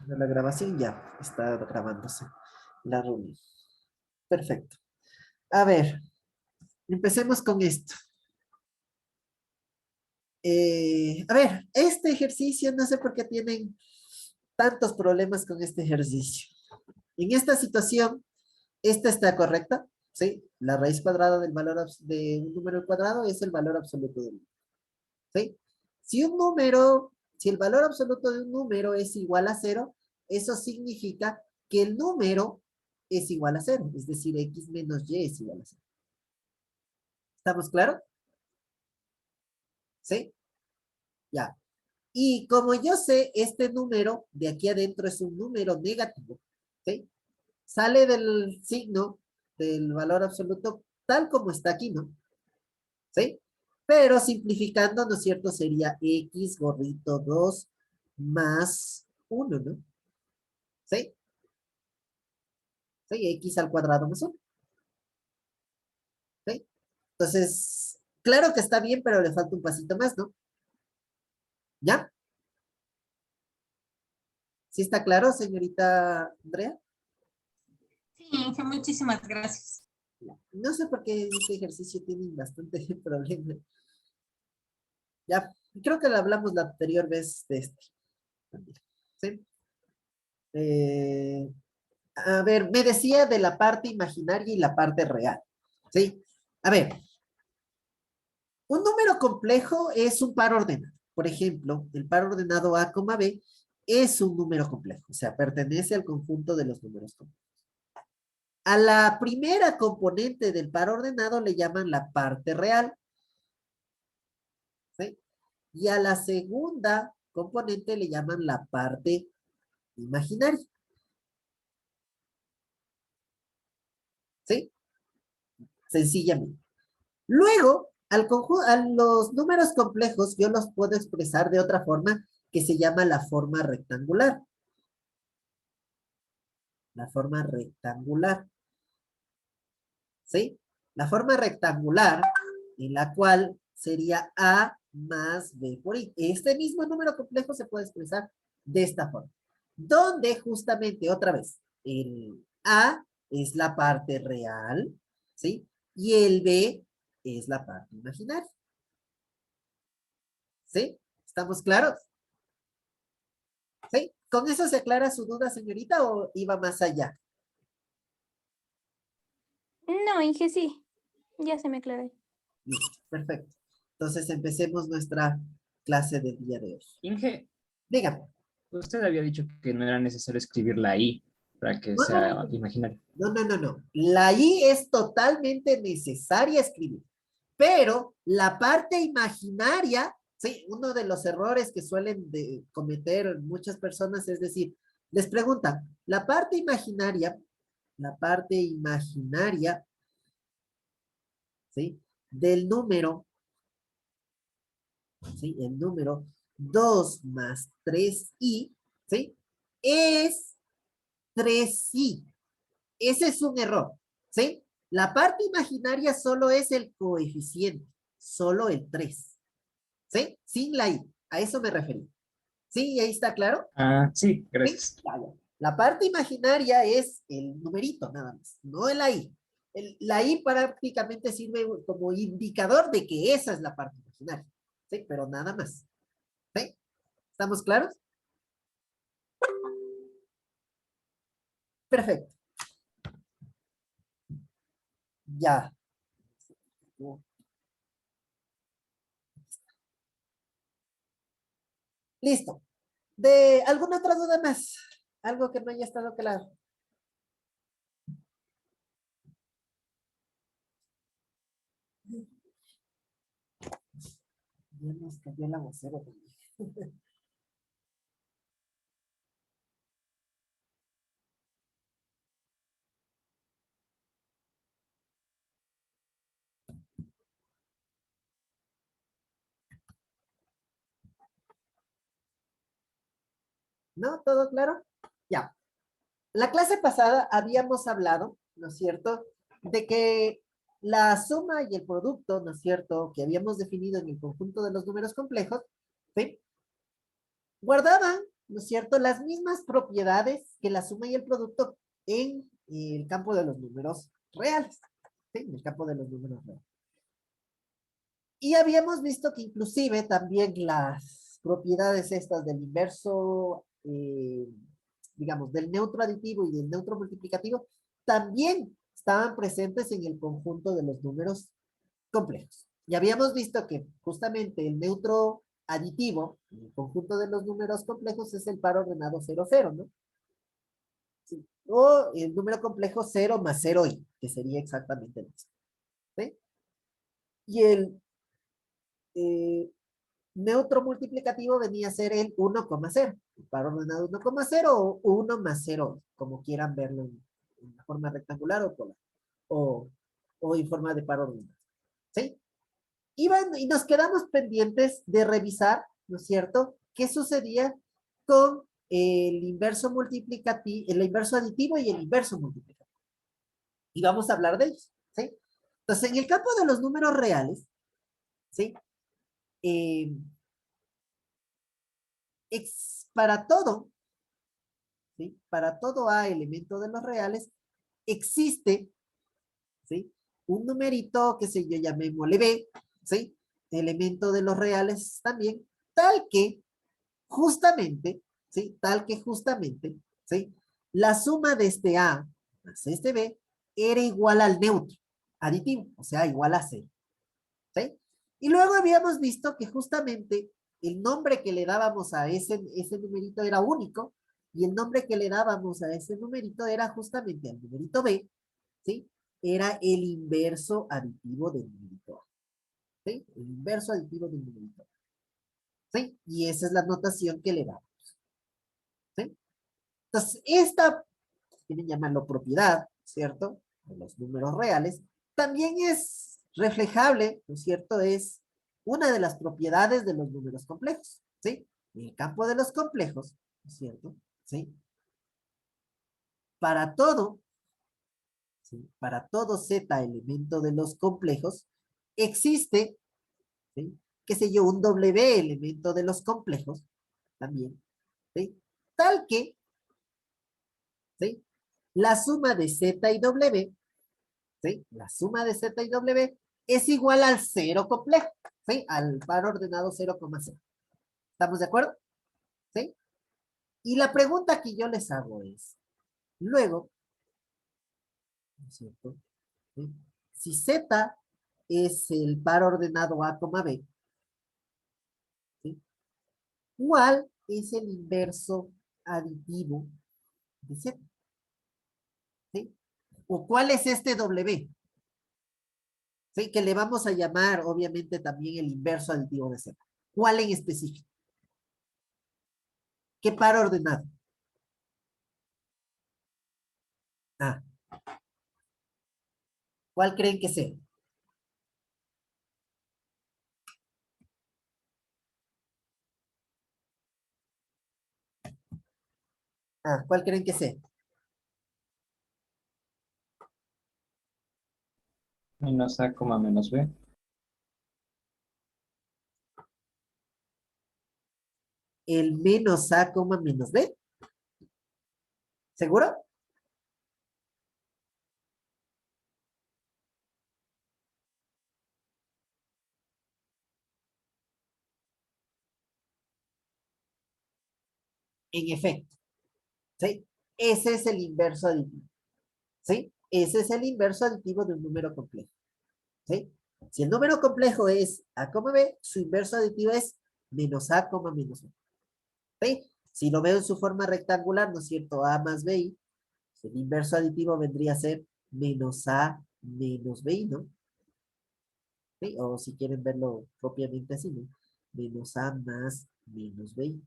De la grabación ya está grabándose la reunión. Perfecto. A ver, empecemos con esto. A ver, este ejercicio, no sé por qué tienen tantos problemas con este ejercicio. En esta situación, esta está correcta, ¿sí? La raíz cuadrada del valor de un número cuadrado es el valor absoluto del número, ¿sí? Si el valor absoluto de un número es igual a cero, eso significa que el número es igual a cero, es decir, x menos y es igual a cero. ¿Estamos claros? ¿Sí? Ya. Y como yo sé, este número de aquí adentro es un número negativo, ¿sí? Sale del signo del valor absoluto tal como está aquí, ¿no? ¿Sí? Pero simplificando, ¿no es cierto? Sería x gorrito 2 más 1, ¿no? ¿Sí? ¿Sí? X al cuadrado más 1. ¿Sí? Entonces, claro que está bien, pero le falta un pasito más, ¿no? ¿Ya? ¿Sí está claro, señorita Andrea? Sí, Inge, muchísimas gracias. No sé por qué este ejercicio tiene bastante problema. Ya, creo que lo hablamos la anterior vez de este. ¿Sí? Eh, a ver, me decía de la parte imaginaria y la parte real. ¿Sí? A ver, un número complejo es un par ordenado. Por ejemplo, el par ordenado A, B es un número complejo, o sea, pertenece al conjunto de los números complejos. A la primera componente del par ordenado le llaman la parte real, ¿sí? Y a la segunda componente le llaman la parte imaginaria, ¿sí? Sencillamente. Luego, a los números complejos yo los puedo expresar de otra forma que se llama la forma rectangular. La forma rectangular, ¿sí? La forma rectangular en la cual sería A más B por I. Este mismo número complejo se puede expresar de esta forma. Donde justamente, otra vez, el A es la parte real, ¿sí? Y el B es la parte imaginaria. ¿Sí? ¿Estamos claros? ¿Sí? ¿Con eso se aclara su duda, señorita, o iba más allá? No, Inge, sí, ya se me aclaró. Listo, perfecto. Entonces empecemos nuestra clase del día de hoy. Inge, Dígame. usted había dicho que no era necesario escribir la I para que No, no, sea no, imaginario. no. La I es totalmente necesaria escribir, pero la parte imaginaria, sí, uno de los errores que suelen cometer muchas personas es decir, les preguntan, la parte imaginaria, ¿sí? Del número, ¿sí? El número 2 más 3i, ¿sí? Es 3i. Ese es un error, ¿sí? La parte imaginaria solo es el coeficiente, solo el 3, ¿sí? Sin la i, a eso me referí. ¿Sí? ¿Ahí está claro? Ah, sí, ¿Sí? gracias. Ya, ya. La parte imaginaria es el numerito, nada más, no el i. La i prácticamente sirve como indicador de que esa es la parte imaginaria, ¿sí? Pero nada más, ¿sí? ¿Estamos claros? Perfecto. Ya. Listo. ¿De alguna otra duda más? Algo que no haya estado claro. Ya nos cayó el aguacero también. ¿No? ¿Todo claro? Ya. La clase pasada habíamos hablado, ¿no es cierto?, de que la suma y el producto, ¿no es cierto?, que habíamos definido en el conjunto de los números complejos, ¿sí? Guardaban ¿no es cierto?, las mismas propiedades que la suma y el producto en el campo de los números reales. ¿Sí? En el campo de los números reales. Y habíamos visto que inclusive también las propiedades estas del inverso, digamos, del neutro aditivo y del neutro multiplicativo, también estaban presentes en el conjunto de los números complejos. Y habíamos visto que justamente el neutro aditivo, en el conjunto de los números complejos, es el par ordenado 0, 0, ¿no? Sí. O el número complejo 0 más 0i, que sería exactamente el mismo. ¿Sí? Y el neutro multiplicativo venía a ser el 1,0, el par ordenado 1,0 o 1 más 0, como quieran verlo en la forma rectangular o polar, o en forma de par ordenado. ¿Sí? Y nos quedamos pendientes de revisar, ¿no es cierto?, qué sucedía con el inverso multiplicativo, el inverso aditivo y el inverso multiplicativo. Y vamos a hablar de ellos, ¿sí? Entonces, en el campo de los números reales, ¿sí? Para todo, ¿sí?, para todo A elemento de los reales, existe, ¿sí?, un numerito que se yo llamémosle B, ¿sí?, elemento de los reales también, tal que justamente, ¿sí?, tal que justamente, ¿sí?, la suma de este A más este B era igual al neutro aditivo, o sea, igual a 0, ¿sí? Y luego habíamos visto que justamente el nombre que le dábamos a ese numerito era único, y el nombre que le dábamos a ese numerito era justamente al numerito B, ¿sí? Era el inverso aditivo del numerito A, ¿sí? El inverso aditivo del numerito A, ¿sí? Y esa es la notación que le damos, ¿sí? Entonces, esta, quieren llamarlo propiedad, ¿cierto?, de los números reales, también es reflejable, ¿no es cierto?, es una de las propiedades de los números complejos, ¿sí? En el campo de los complejos, ¿no es cierto?, ¿sí? Para todo, ¿sí?, para todo z elemento de los complejos, existe, ¿sí?, qué sé yo, un w elemento de los complejos, también, ¿sí?, tal que, ¿sí?, la suma de z y w, ¿sí?, la suma de z y w es igual al 0 complejo, ¿sí?, al par ordenado 0,0. ¿Estamos de acuerdo? ¿Sí? Y la pregunta que yo les hago es, luego, ¿no es cierto?, ¿sí?, si z es el par ordenado a, b, ¿sí?, ¿cuál es el inverso aditivo de z? ¿Sí? ¿O cuál es este w? ¿Sí? Que le vamos a llamar, obviamente, también el inverso aditivo de z. ¿Cuál en específico? ¿Qué par ordenado? Ah, ¿cuál creen que sea? Ah, ¿cuál creen que sea? Menos A, menos B. El menos a, menos b. ¿Seguro? En efecto, ¿sí? Ese es el inverso aditivo, ¿sí? Ese es el inverso aditivo de un número complejo, ¿sí? Si el número complejo es a, b, su inverso aditivo es menos a, menos b, ¿sí? Si lo veo en su forma rectangular, ¿no es cierto? A más bi, el inverso aditivo vendría a ser menos a menos bi, ¿no? ¿Sí? O si quieren verlo propiamente así, ¿no? Menos a más menos bi.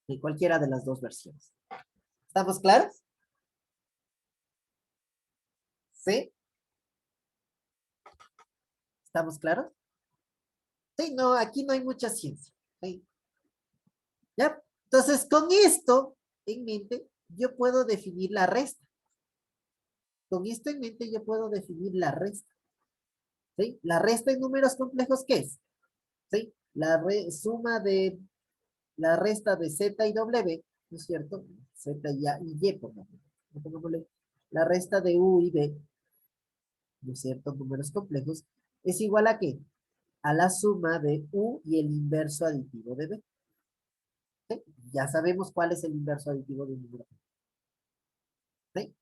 En cualquiera de las dos versiones. ¿Estamos claros? ¿Sí? ¿Estamos claros? Sí, no, aquí no hay mucha ciencia. ¿Sí? ¿Ya? Entonces, con esto en mente, yo puedo definir la resta. Con esto en mente, yo puedo definir la resta. ¿Sí? La resta en números complejos, ¿qué es? ¿Sí? La suma de la resta de Z y W, ¿no es cierto? Z y Y, pongámosle, la resta de U y B, ¿no es cierto? Números complejos, es igual a ¿qué? A la suma de U y el inverso aditivo de B. ¿Sí? Ya sabemos cuál es el inverso aditivo de un número. ¿Sí?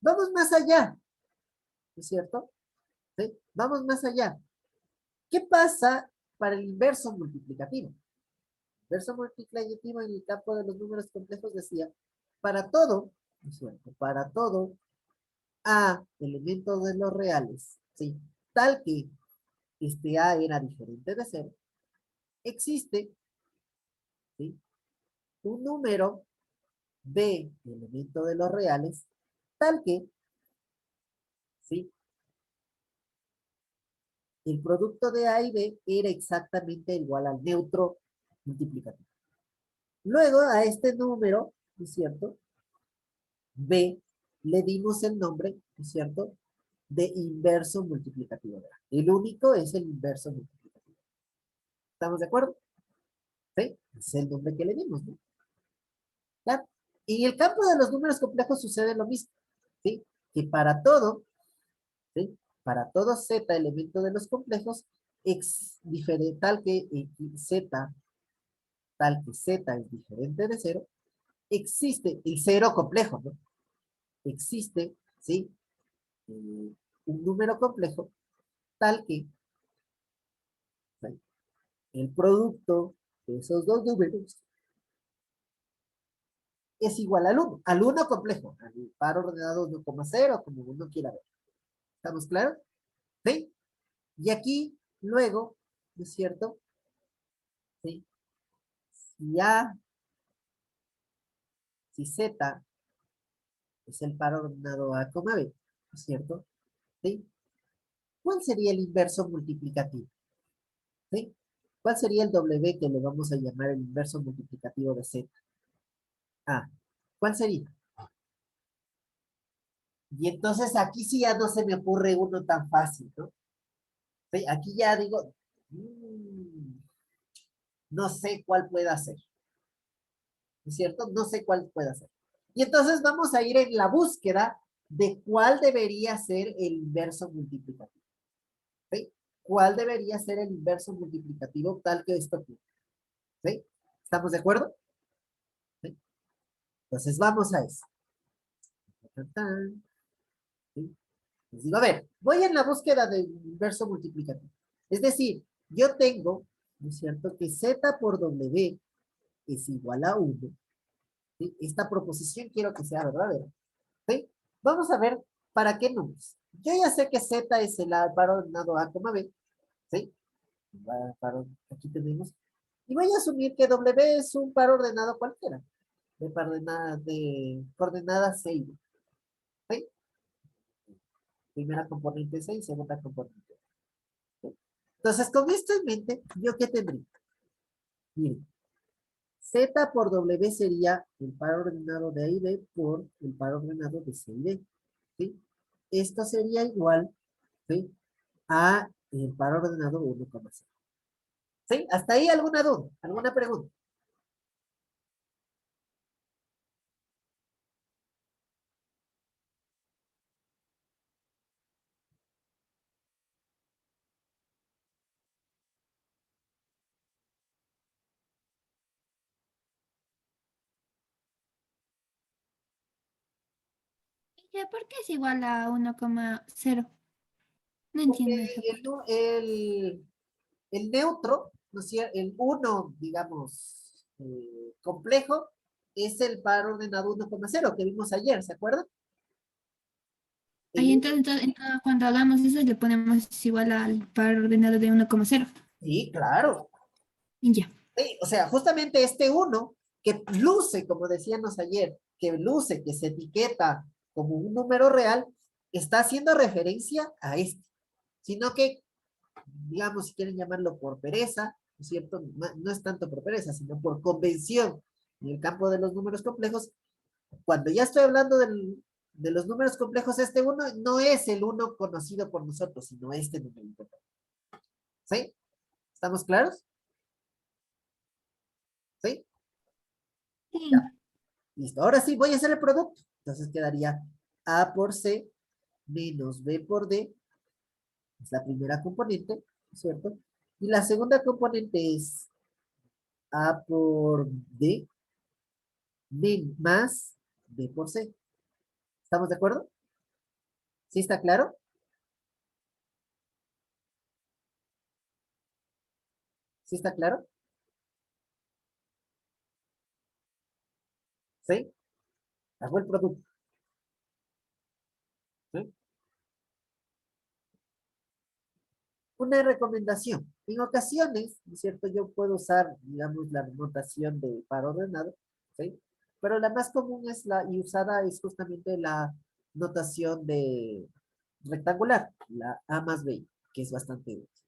Vamos más allá, ¿no es cierto? ¿Sí? Vamos más allá. ¿Qué pasa para el inverso multiplicativo? Inverso multiplicativo en el campo de los números complejos decía, para todo, ¿no es cierto? Para todo A elementos de los reales, ¿sí? Tal que este A era diferente de cero, existe, ¿sí? Un número B elemento de los reales, tal que, ¿sí? El producto de A y B era exactamente igual al neutro multiplicativo. Luego a este número, ¿no es cierto? B, le dimos el nombre, ¿no es cierto? De inverso multiplicativo de A. El único es el inverso multiplicativo. ¿Estamos de acuerdo? ¿Sí? Es el nombre que le dimos, ¿no? ¿Ya? En el campo de los números complejos sucede lo mismo, ¿sí? Que para todo, ¿sí? Para todo Z elemento de los complejos, tal que Z, tal que Z es diferente de cero, existe el cero complejo, ¿no? Existe, ¿sí? Un número complejo tal que, ¿sí? El producto de esos dos números es igual al 1 complejo, al par ordenado 1,0, como uno quiera ver. ¿Estamos claros? ¿Sí? Y aquí, luego, ¿no es cierto? ¿Sí? Si A, si Z es el par ordenado A, B, ¿no es cierto? ¿Sí? ¿Cuál sería el inverso multiplicativo? ¿Sí? ¿Cuál sería el W que le vamos a llamar el inverso multiplicativo de Z? Ah, ¿cuál sería? Y entonces aquí sí ya no se me ocurre uno tan fácil, ¿no? Sí, aquí ya digo, no sé cuál pueda ser, ¿no es cierto? No sé cuál pueda ser. Y entonces vamos a ir en la búsqueda de cuál debería ser el inverso multiplicativo. ¿Sí? ¿Cuál debería ser el inverso multiplicativo tal que esto ocurra? ¿Sí? ¿Estamos de acuerdo? ¿Sí? Entonces vamos a eso. ¿Sí? Les digo, a ver, voy en la búsqueda del inverso multiplicativo. Es decir, yo tengo, ¿no es cierto?, que Z por W es igual a 1. ¿Sí? Esta proposición quiero que sea verdadera. ¿Sí? Vamos a ver para qué números. Yo ya sé que Z es el par ordenado A, B. ¿Sí? Aquí tenemos. Y voy a asumir que W es un par ordenado cualquiera. De coordenadas 6. ¿Sí? Primera componente 6, segunda componente. ¿Sí? Entonces, con esto en mente, ¿yo qué tendría? Miren, Z por W sería el par ordenado de A y B por el par ordenado de C y D. ¿Sí? Esto sería igual, ¿sí?, a el par ordenado 1,0. ¿Sí? ¿Hasta ahí alguna duda? ¿Alguna pregunta? ¿Ya por qué es igual a 1,0? No Porque entiendo esa parte. el neutro, ¿no es cierto? El 1, digamos, complejo, es el par ordenado 1,0 que vimos ayer, ¿se acuerdan? Ahí El entonces, cuando hagamos eso le ponemos igual al par ordenado de 1,0. Sí, claro. Y ya. Sí, o sea, justamente este uno que luce, como decíamos ayer, que luce, que se etiqueta como un número real, está haciendo referencia a este. Sino que, digamos, si quieren llamarlo por pereza, ¿no es cierto? No, no es tanto por pereza, sino por convención en el campo de los números complejos. Cuando ya estoy hablando de los números complejos, este uno no es el uno conocido por nosotros, sino este número. ¿Sí? ¿Estamos claros? ¿Sí? Sí. Listo. Ahora sí, voy a hacer el producto. Entonces quedaría A por C menos B por D. Es la primera componente, ¿cierto? Y la segunda componente es A por D más B por C. ¿Estamos de acuerdo? ¿Sí está claro? ¿Sí está claro? ¿Sí? Hago el producto. ¿Sí? Una recomendación. En ocasiones, ¿no es cierto? Yo puedo usar, digamos, la notación de par ordenado, ¿sí? Pero la más común es y usada es justamente la notación de rectangular, la A más B, que es bastante útil,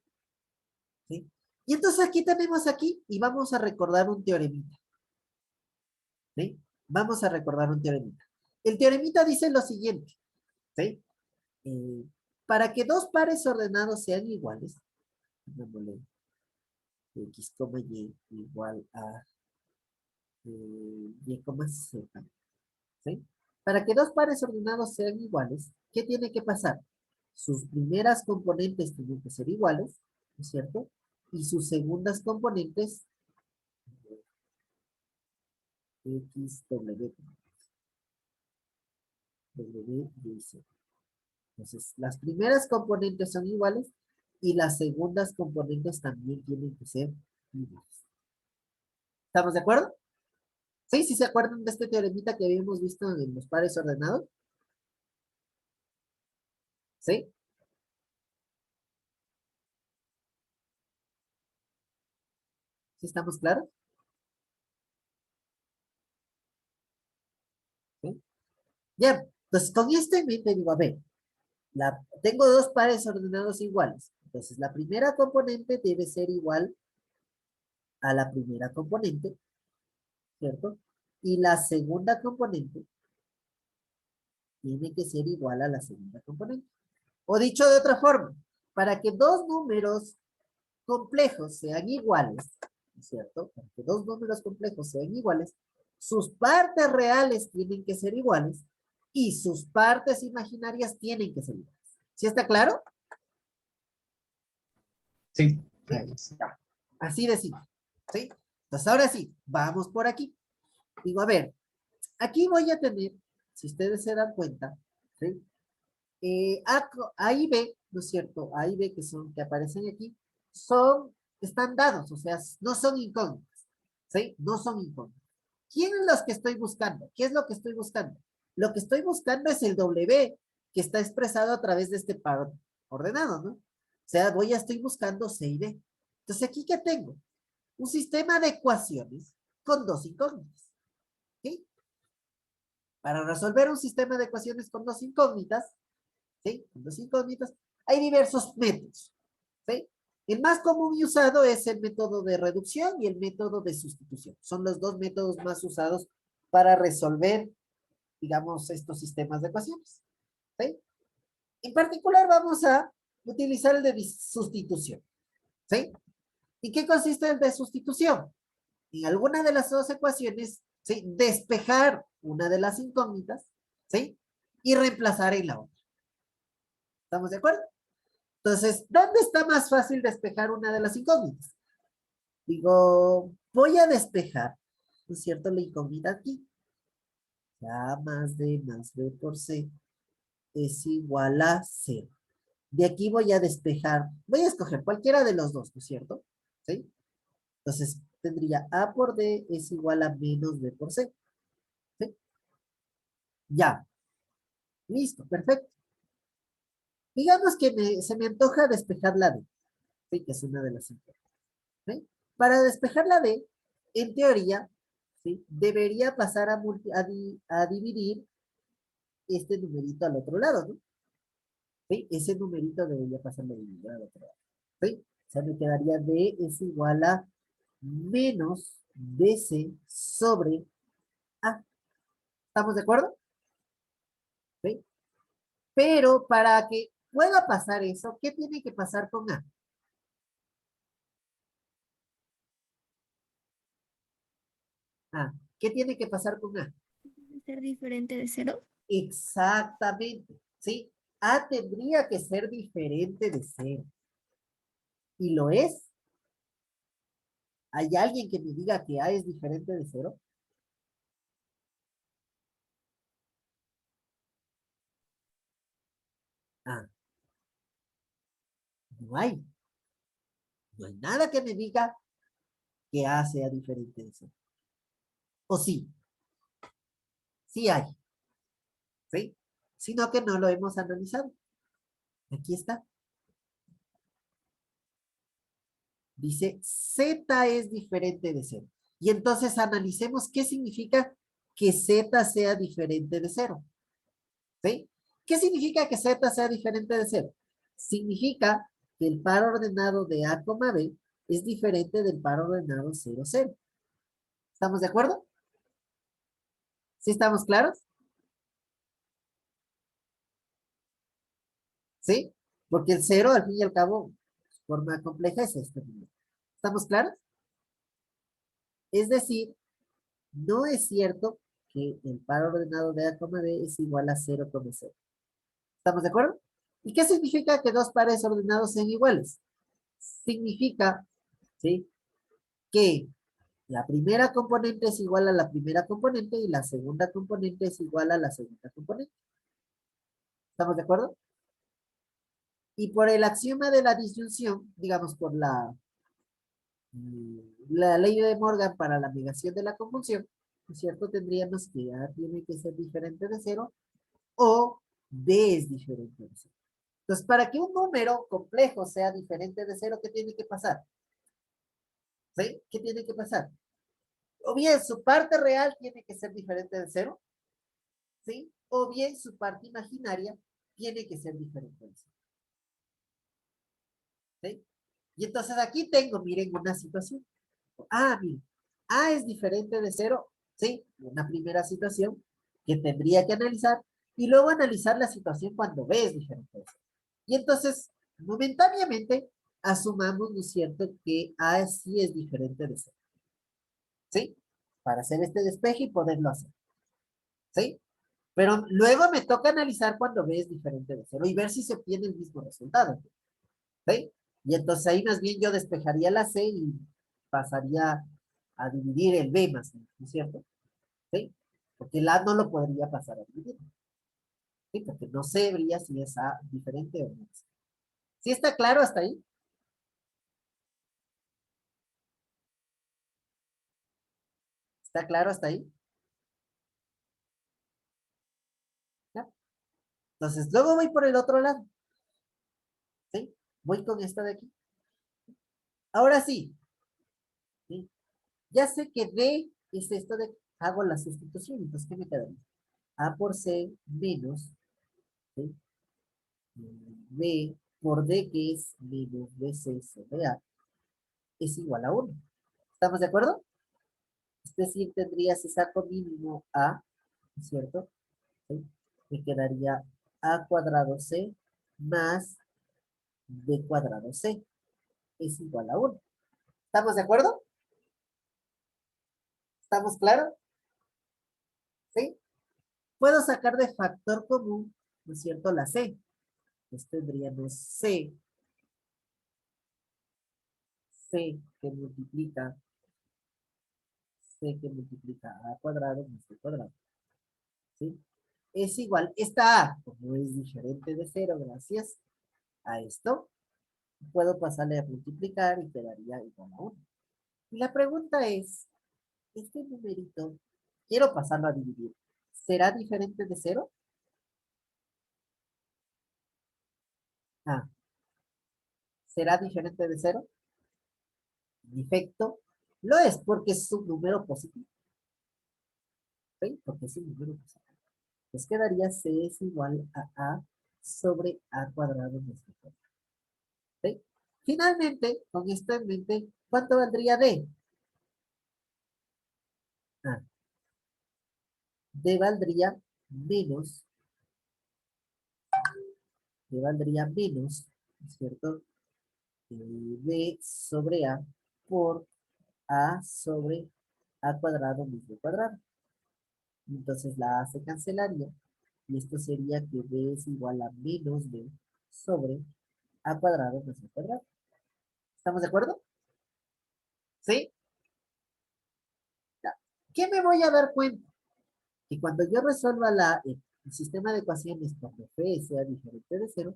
¿sí? Y entonces aquí tenemos y vamos a recordar un teoremita, ¿sí? Vamos a recordar un teoremita. El teoremita dice lo siguiente, ¿sí? Eh, para que dos pares ordenados sean iguales, pongámosle x, y igual a y, z, ¿sí? Para que dos pares ordenados sean iguales, ¿qué tiene que pasar? Sus primeras componentes tienen que ser iguales, ¿no es cierto? Y sus segundas componentes, x, w, y z. Entonces, las primeras componentes son iguales y las segundas componentes también tienen que ser iguales. ¿Estamos de acuerdo? ¿Sí? ¿Sí se acuerdan de este teoremita que habíamos visto en los pares ordenados? ¿Sí? ¿Sí estamos claros? ¿Sí? Ya, entonces con esto en mente digo, a ver, tengo dos pares ordenados iguales. Entonces la primera componente debe ser igual a la primera componente, ¿cierto? Y la segunda componente tiene que ser igual a la segunda componente. O dicho de otra forma, para que dos números complejos sean iguales, ¿cierto? Para que dos números complejos sean iguales, sus partes reales tienen que ser iguales y sus partes imaginarias tienen que ser iguales. ¿Sí está claro? Sí. ¿Sí? Ya. Así de simple. ¿Sí? Entonces ahora sí, vamos por aquí. Digo, a ver, aquí voy a tener, si ustedes se dan cuenta, ¿sí? A y B, ¿no es cierto? A y B que aparecen aquí, están dados, o sea, no son incógnitas, ¿sí? No son incógnitas. ¿Quién es los que estoy buscando? ¿Qué es lo que estoy buscando? Lo que estoy buscando es el W, que está expresado a través de este par ordenado, ¿no? O sea, estoy buscando C y D. Entonces, ¿aquí qué tengo? Un sistema de ecuaciones con dos incógnitas, ¿sí? Para resolver un sistema de ecuaciones con dos incógnitas, ¿sí? Con dos incógnitas, hay diversos métodos, ¿sí? El más común y usado es el método de reducción y el método de sustitución. Son los dos métodos más usados para resolver, digamos, estos sistemas de ecuaciones, ¿sí? En particular vamos a utilizar el de sustitución, ¿sí? ¿Y qué consiste el de sustitución? En alguna de las dos ecuaciones, ¿sí? Despejar una de las incógnitas, ¿sí? Y reemplazar en la otra. ¿Estamos de acuerdo? Entonces, ¿dónde está más fácil despejar una de las incógnitas? Digo, voy a despejar, ¿no es cierto? La incógnita aquí. A más D más B por C es igual a 0. De aquí voy a despejar, voy a escoger cualquiera de los dos, ¿no es cierto? ¿Sí? Entonces, tendría A por D es igual a menos B por C. ¿Sí? Ya. Listo, perfecto. Digamos que se me antoja despejar la D, ¿sí? Que es una de las incógnitas. ¿Sí? Para despejar la D, en teoría, ¿sí? Debería pasar a dividir este numerito al otro lado, ¿no? ¿Sí? Ese numerito debería pasarlo a dividir al otro lado. ¿Sí? O sea, me quedaría D es igual a menos BC sobre A. ¿Estamos de acuerdo? ¿Sí? Pero para que pueda pasar eso, ¿qué tiene que pasar con A? A. ¿Qué tiene que pasar con A? ¿Ser diferente de cero? Exactamente, ¿sí? A tendría que ser diferente de cero. ¿Y lo es? ¿Hay alguien que me diga que A es diferente de cero? Ah, no hay. No hay nada que me diga que A sea diferente de cero. ¿O sí? Sí hay, ¿sí? Sino que no lo hemos analizado. Aquí está. Dice, Z es diferente de cero. Y entonces analicemos qué significa que Z sea diferente de cero. ¿Sí? ¿Qué significa que Z sea diferente de cero? Significa que el par ordenado de A, B es diferente del par ordenado 0, 0. ¿Estamos de acuerdo? ¿Sí estamos claros? ¿Sí? Porque el 0, al fin y al cabo, su forma compleja es este número. ¿Estamos claros? Es decir, no es cierto que el par ordenado de A, B es igual a 0, 0. ¿Estamos de acuerdo? ¿Y qué significa que dos pares ordenados sean iguales? Significa, ¿sí? Que la primera componente es igual a la primera componente y la segunda componente es igual a la segunda componente. ¿Estamos de acuerdo? Y por el axioma de la disyunción, digamos por la ley de Morgan para la negación de la conjunción, ¿no es cierto? Tendríamos que A tiene que ser diferente de cero o B es diferente de cero. Entonces, para que un número complejo sea diferente de cero, ¿qué tiene que pasar? ¿Sí? ¿Qué tiene que pasar? O bien su parte real tiene que ser diferente de cero, ¿sí? O bien su parte imaginaria tiene que ser diferente de cero. ¿Sí? Y entonces aquí tengo, miren, una situación. Miren, A es diferente de cero, ¿sí? Una primera situación que tendría que analizar y luego analizar la situación cuando B es diferente de cero. Y entonces, momentáneamente, asumamos, ¿no es cierto?, que A sí es diferente de cero. ¿Sí? Para hacer este despeje y poderlo hacer. ¿Sí? Pero luego me toca analizar cuando B es diferente de cero y ver si se obtiene el mismo resultado. ¿Sí? Y entonces ahí más bien yo despejaría la C y pasaría a dividir el B más, ¿no es cierto? ¿Sí? Porque el A no lo podría pasar a dividir. ¿Sí? Porque no sabría si es A diferente o no. ¿Sí está claro hasta ahí? ¿Está claro hasta ahí? ¿Ya? Entonces, luego voy por el otro lado. ¿Sí? Voy con esta de aquí. Ahora sí. ¿Sí? Ya sé que D es esto de hago la sustitución. Entonces, ¿qué me queda? A por C menos, ¿sí?, B por D, que es menos BC sobre A, es igual a 1. ¿Estamos de acuerdo? Es decir, tendría, si saco mínimo A, ¿no es cierto? ¿Sí? Me quedaría A cuadrado C más B cuadrado C. Es igual a 1. ¿Estamos de acuerdo? ¿Estamos claros? ¿Sí? Puedo sacar de factor común, ¿no es cierto?, la C. Pues tendríamos C que multiplica A cuadrado más B cuadrado. ¿Sí? Es igual, esta A, como es diferente de cero, gracias a esto, puedo pasarle a multiplicar y quedaría igual a 1. Y la pregunta es, este numerito, quiero pasarlo a dividir, ¿será diferente de cero? Ah, ¿será diferente de cero? En efecto, lo es porque es un número positivo. ¿Sí? Porque es un número positivo. Pues quedaría C es igual a sobre A cuadrado más B cuadrado. ¿Sí? Finalmente, con esto en mente, ¿cuánto valdría D? Ah, D valdría menos, ¿no es cierto? B sobre A por A sobre a cuadrado más b cuadrado. Entonces la a se cancelaría y esto sería que b es igual a menos b sobre a cuadrado más b cuadrado. ¿Estamos de acuerdo? ¿Sí? Ya. ¿Qué me voy a dar cuenta? Que cuando yo resuelva el sistema de ecuaciones cuando f sea diferente de cero,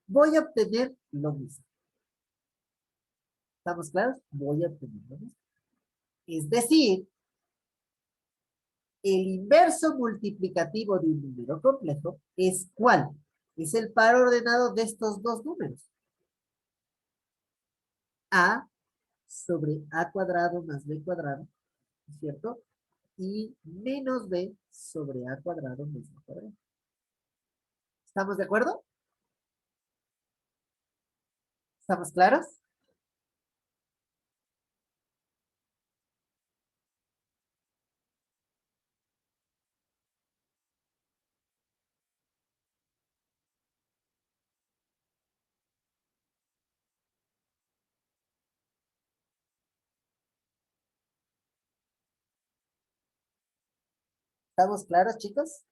voy a obtener lo mismo. ¿Estamos claros? Voy a obtener lo mismo. Es decir, el inverso multiplicativo de un número complejo es ¿cuál? Es el par ordenado de estos dos números. A sobre a cuadrado más b cuadrado, ¿cierto? Y menos b sobre a cuadrado más b cuadrado. ¿Estamos de acuerdo? ¿Estamos claros? ¿Estamos claros, chicos?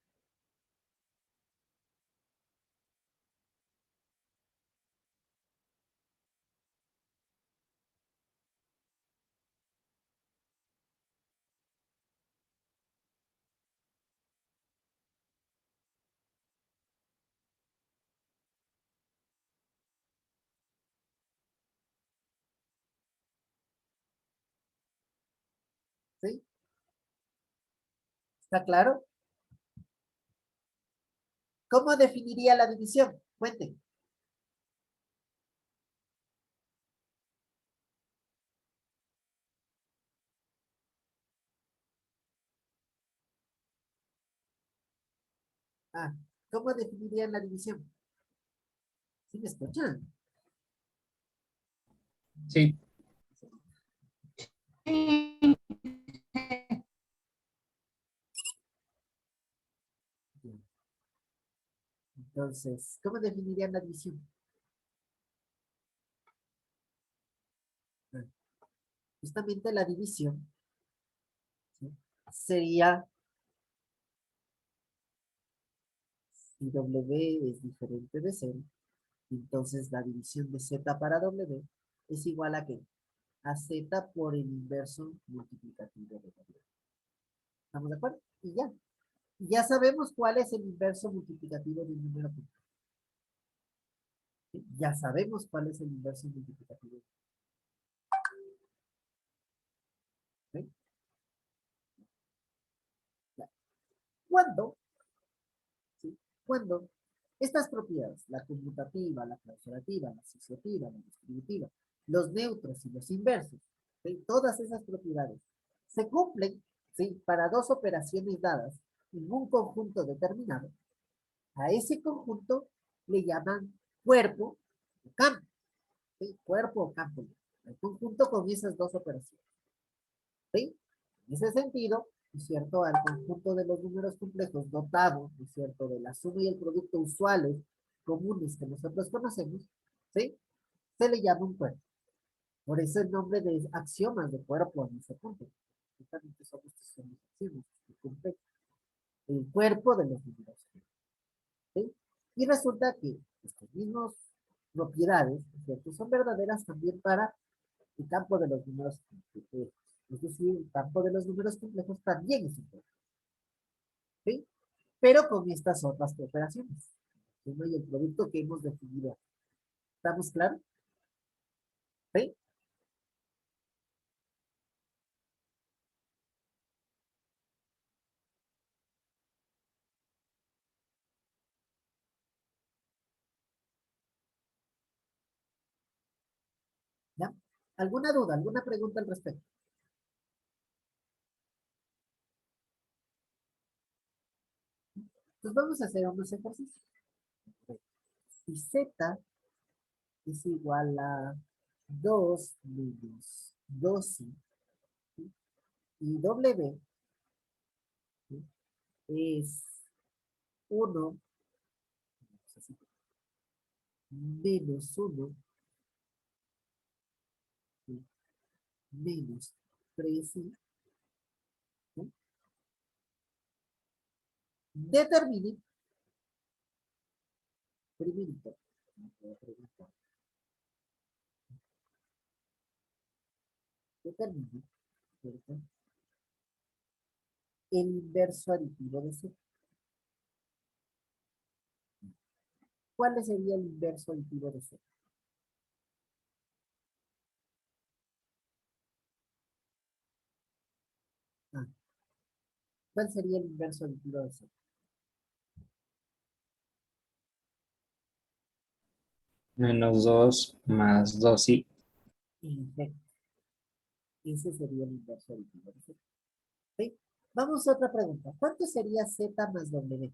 ¿Sí? ¿Está claro? ¿Cómo definiría la división? Cuenten. Ah, ¿cómo definirían la división? ¿Sí me escuchan? Sí, Sí. Bien. Entonces, ¿cómo definirían la división? Ah, justamente la división, ¿sí? Sería si W es diferente de cero, entonces la división de Z para W es igual a ¿qué? A Z por el inverso multiplicativo de W. ¿Estamos de acuerdo? Y ya. Y ya sabemos cuál es el inverso multiplicativo de un número complejo. ¿Sí? Ya sabemos cuál es el inverso multiplicativo. ¿Sí? Ya. ¿Cuándo? ¿Sí? Cuando estas propiedades, la conmutativa, la clausurativa, la asociativa, la distributiva, los neutros y los inversos, ¿sí? Todas esas propiedades se cumplen, ¿sí? Para dos operaciones dadas en un conjunto determinado, a ese conjunto le llaman cuerpo o campo, ¿sí? Cuerpo o campo, el conjunto con esas dos operaciones, ¿sí? En ese sentido, ¿no es cierto? Al conjunto de los números complejos dotados, ¿no es cierto? De la suma y el producto usuales comunes que nosotros conocemos, ¿sí? Se le llama un cuerpo. Por eso el nombre de axiomas de cuerpo en ese punto. Justamente son estos son los axiomas que cumple el cuerpo de los números, ¿sí? Y resulta que estas mismas propiedades, ¿no es cierto? Son verdaderas también para el campo de los números complejos. Es decir, el campo de los números complejos también es un cuerpo. ¿Sí? Pero con estas otras operaciones. ¿Sí? Y el producto que hemos definido. ¿Estamos claros? ¿Sí? ¿Ya? ¿Alguna duda, alguna pregunta al respecto? Pues vamos a hacer unos ejercicios. Si z es igual a 2 menos 12, ¿sí? Y w, ¿sí? Es 1 menos 1, ¿sí? Menos 13, Determine, primerito, determine, ¿cierto? El inverso aditivo de Z. ¿Cuál sería el inverso aditivo de Z? Ah, ¿cuál sería el inverso aditivo de Z? -2 más 2, sí. Perfecto. Ese sería el inverso aditivo de Z. ¿Sí? Vamos a otra pregunta. ¿Cuánto sería Z más W?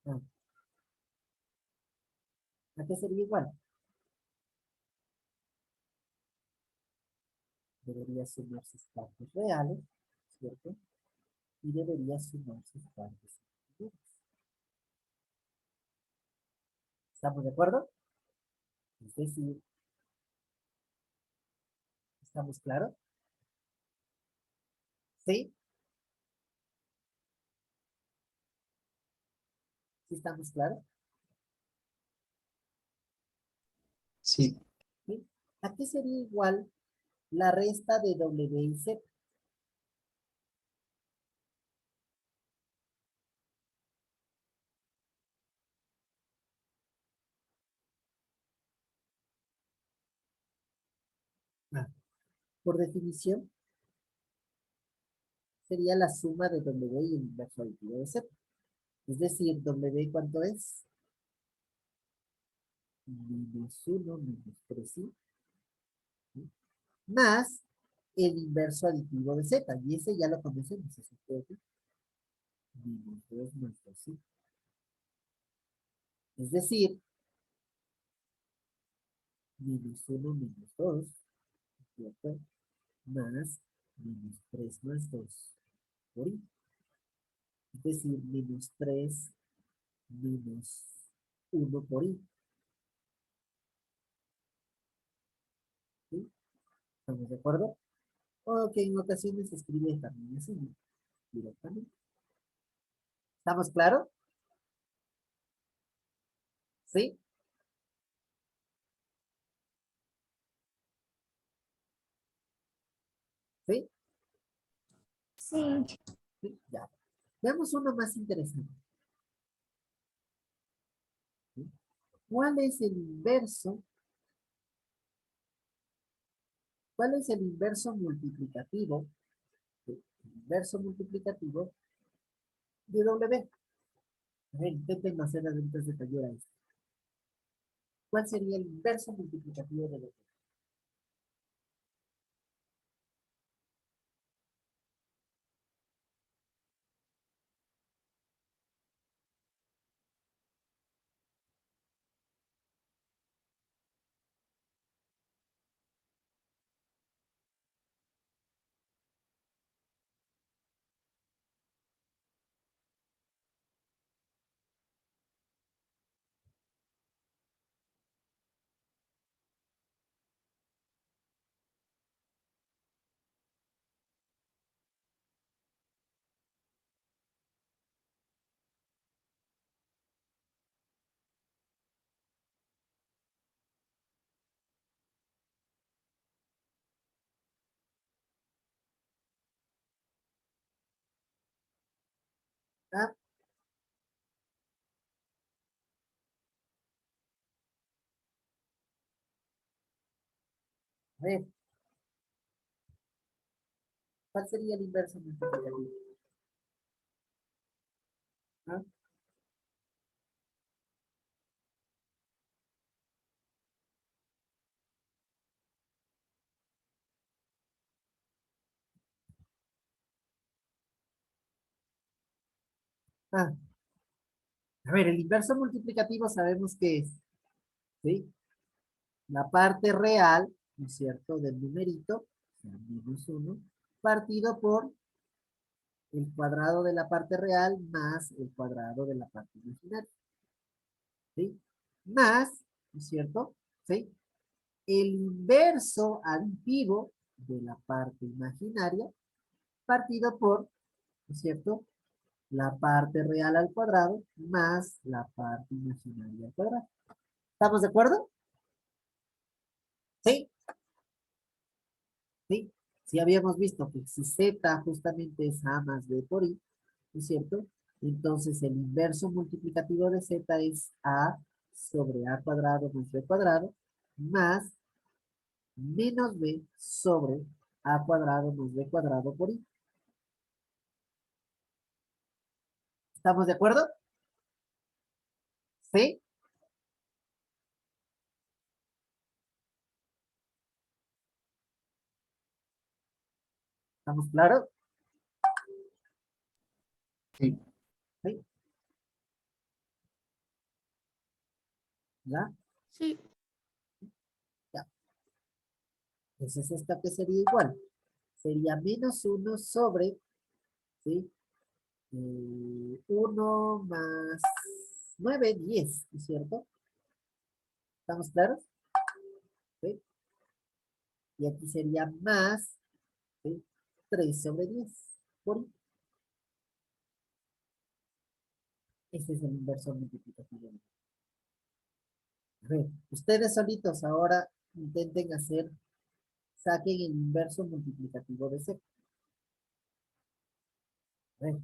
Ah, ¿a qué sería igual? Debería sumar sus partes reales, ¿cierto? Y debería sumar sus partes imaginarias. ¿Estamos de acuerdo? Es decir, ¿estamos claros? ¿Sí? ¿Sí estamos claros? Sí. ¿Sí? ¿A qué sería igual la resta de W y Z? Ah, por definición, sería la suma de W y el inverso aditivo de Z. Es decir, W, ¿cuánto es? -1 menos 3, ¿sí? Más el inverso aditivo de Z. Y ese ya lo conocemos. Ese fue -2 más 2, ¿sí? Es decir, -1 menos 2, ¿cierto? Más -3 más 2 por I. Es decir, -3 menos 1 por I. ¿Sí? ¿Estamos de acuerdo? O que en ocasiones se escribe también así, ¿no? Directamente. ¿Estamos claros? ¿Sí? ¿Sí? Sí. ¿Sí? Ya. Veamos uno más interesante. ¿Sí? ¿Cuál es el inverso? ¿Cuál es el inverso multiplicativo? ¿Sí? El inverso multiplicativo de W. A ver, intenten hacer antes de taller a esto. ¿Cuál sería el inverso multiplicativo de W? Ah, a ver, ¿cuál sería el inverso multiplicativo? Ah, ah, a ver, el inverso multiplicativo sabemos que es, ¿sí? La parte real, ¿no es cierto?, del numerito, o sea, -1, partido por el cuadrado de la parte real más el cuadrado de la parte imaginaria. ¿Sí? Más, ¿no es cierto? ¿Sí? El inverso aditivo de la parte imaginaria partido por, ¿no es cierto? La parte real al cuadrado más la parte imaginaria al cuadrado. ¿Estamos de acuerdo? ¿Sí? ¿Sí? Si habíamos visto que si z justamente es a más b por i, ¿no es cierto? Entonces el inverso multiplicativo de z es a sobre a cuadrado más b cuadrado más menos b sobre a cuadrado más b cuadrado por i. ¿Estamos de acuerdo? ¿Sí? ¿Estamos claros? Sí, ¿Sí? ¿Ya? Sí, Ya. Entonces esta que sería igual. Sería menos uno sobre, ¿sí? 1 más 9 10, ¿no es cierto? ¿Estamos claros? ¿Sí? Y aquí sería más, ¿sí? 3 sobre 10 por I. Ese es el inverso multiplicativo. A ver, ustedes solitos ahora intenten hacer, saquen el inverso multiplicativo de C. A ver,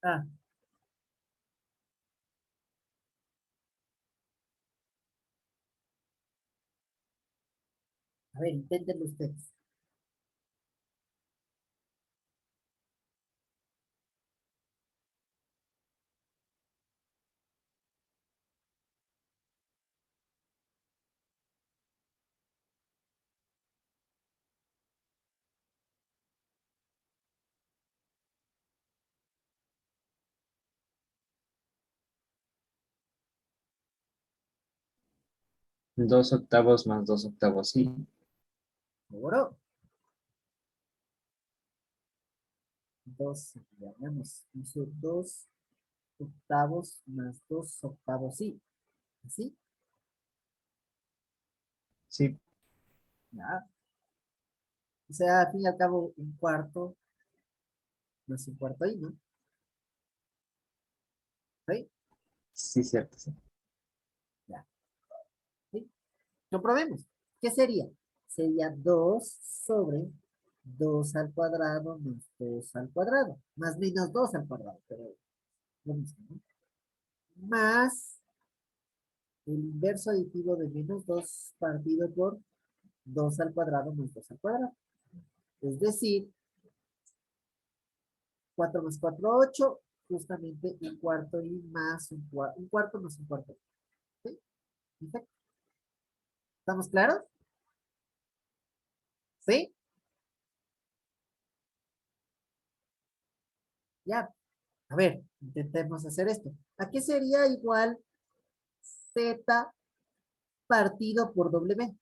あ、a ver, inténtenlo ustedes. 2 octavos más 2 octavos, sí. Seguro. 2, ya veamos, hizo 2 octavos más 2 octavos, sí. ¿Así? Sí, Ya. O sea, al fin y al cabo, un cuarto más un cuarto ahí, ¿no? ¿Sí? sí, cierto, sí. Ya. ¿Sí? Comprobemos. ¿Qué sería? Sería 2 sobre 2 al cuadrado más 2 al cuadrado. Más menos 2 al cuadrado, pero lo mismo, ¿no? Más el inverso aditivo de menos 2 partido por 2 al cuadrado más 2 al cuadrado. Es decir, 4 más 4 8, justamente un cuarto y más un cuarto más un cuarto. ¿Sí? Perfecto. ¿Estamos claros? ¿Sí? Ya. A ver, intentemos hacer esto. ¿A qué sería igual Z partido por W?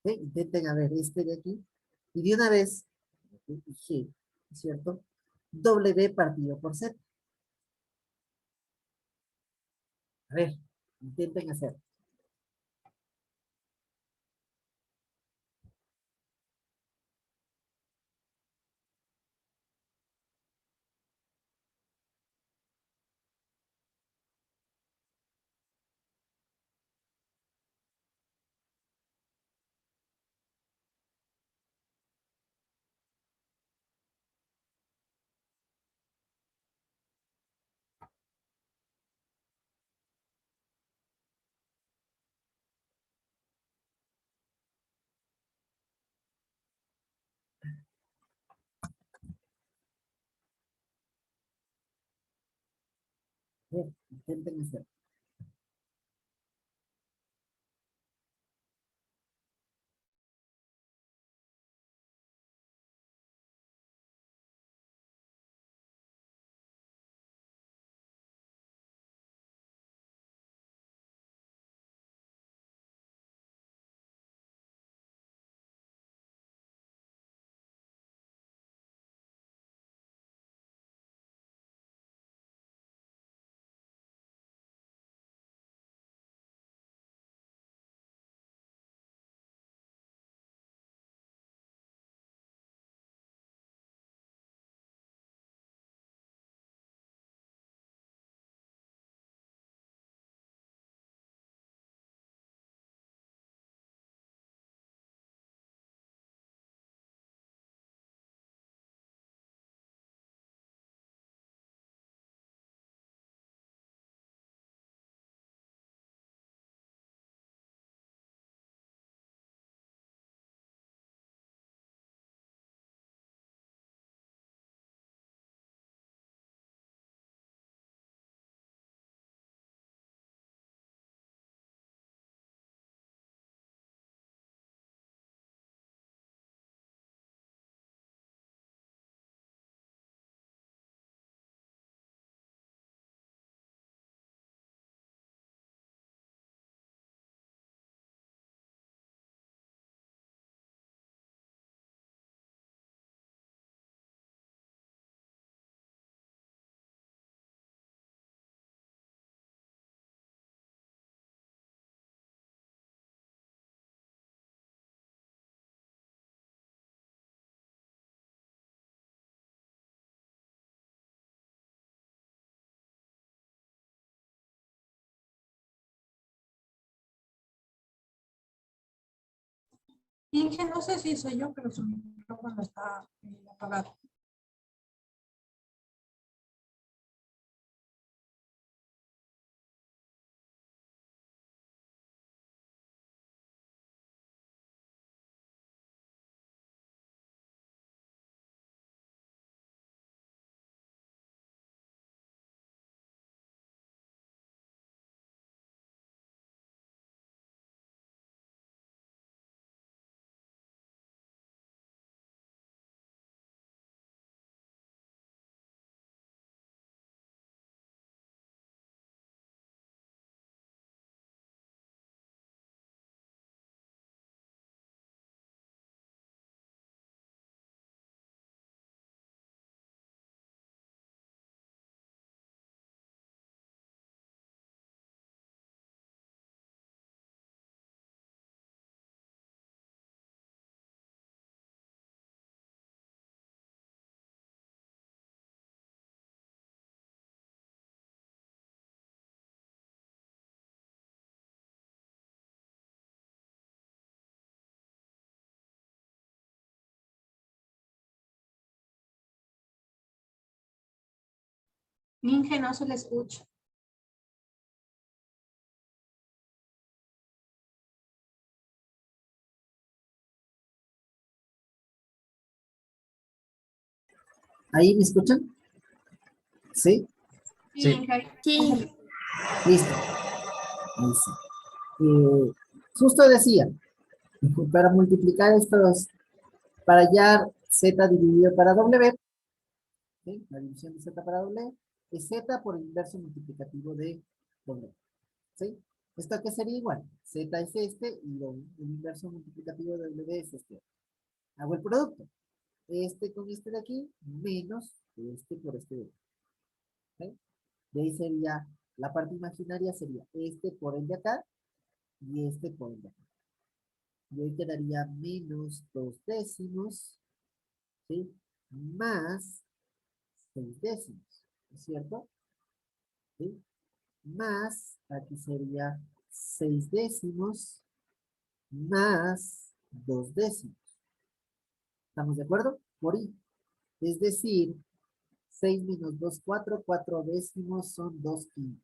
¿Sí? Intenten a ver este de aquí. Y de una vez, G, ¿cierto? W partido por Z. A ver, intenten hacer. ver, intenten hacer. Inge, no sé si soy yo, pero su micrófono está apagado. Inge, no se le escucha. ¿Ahí me escuchan? ¿Sí? Sí, Sí. Inge. Sí. Listo. Ahí sí. Justo decía, para multiplicar estos, para hallar z dividido para w, ¿sí? La división de z para w es z por el inverso multiplicativo de w. ¿Sí? ¿Esto qué sería igual? Z es este y el inverso multiplicativo de w es este. Hago el producto. Este con este de aquí, menos este por este de aquí. ¿Sí? De ahí sería, la parte imaginaria sería este por el de acá y este por el de acá. Y ahí quedaría menos 2 décimos, ¿sí? Más 6 décimos, ¿es cierto? ¿Sí? Más, aquí sería 6 décimos más 2 décimos. ¿Estamos de acuerdo? Por I. Es decir, 6 menos 2, 4, 4 décimos son 2/5.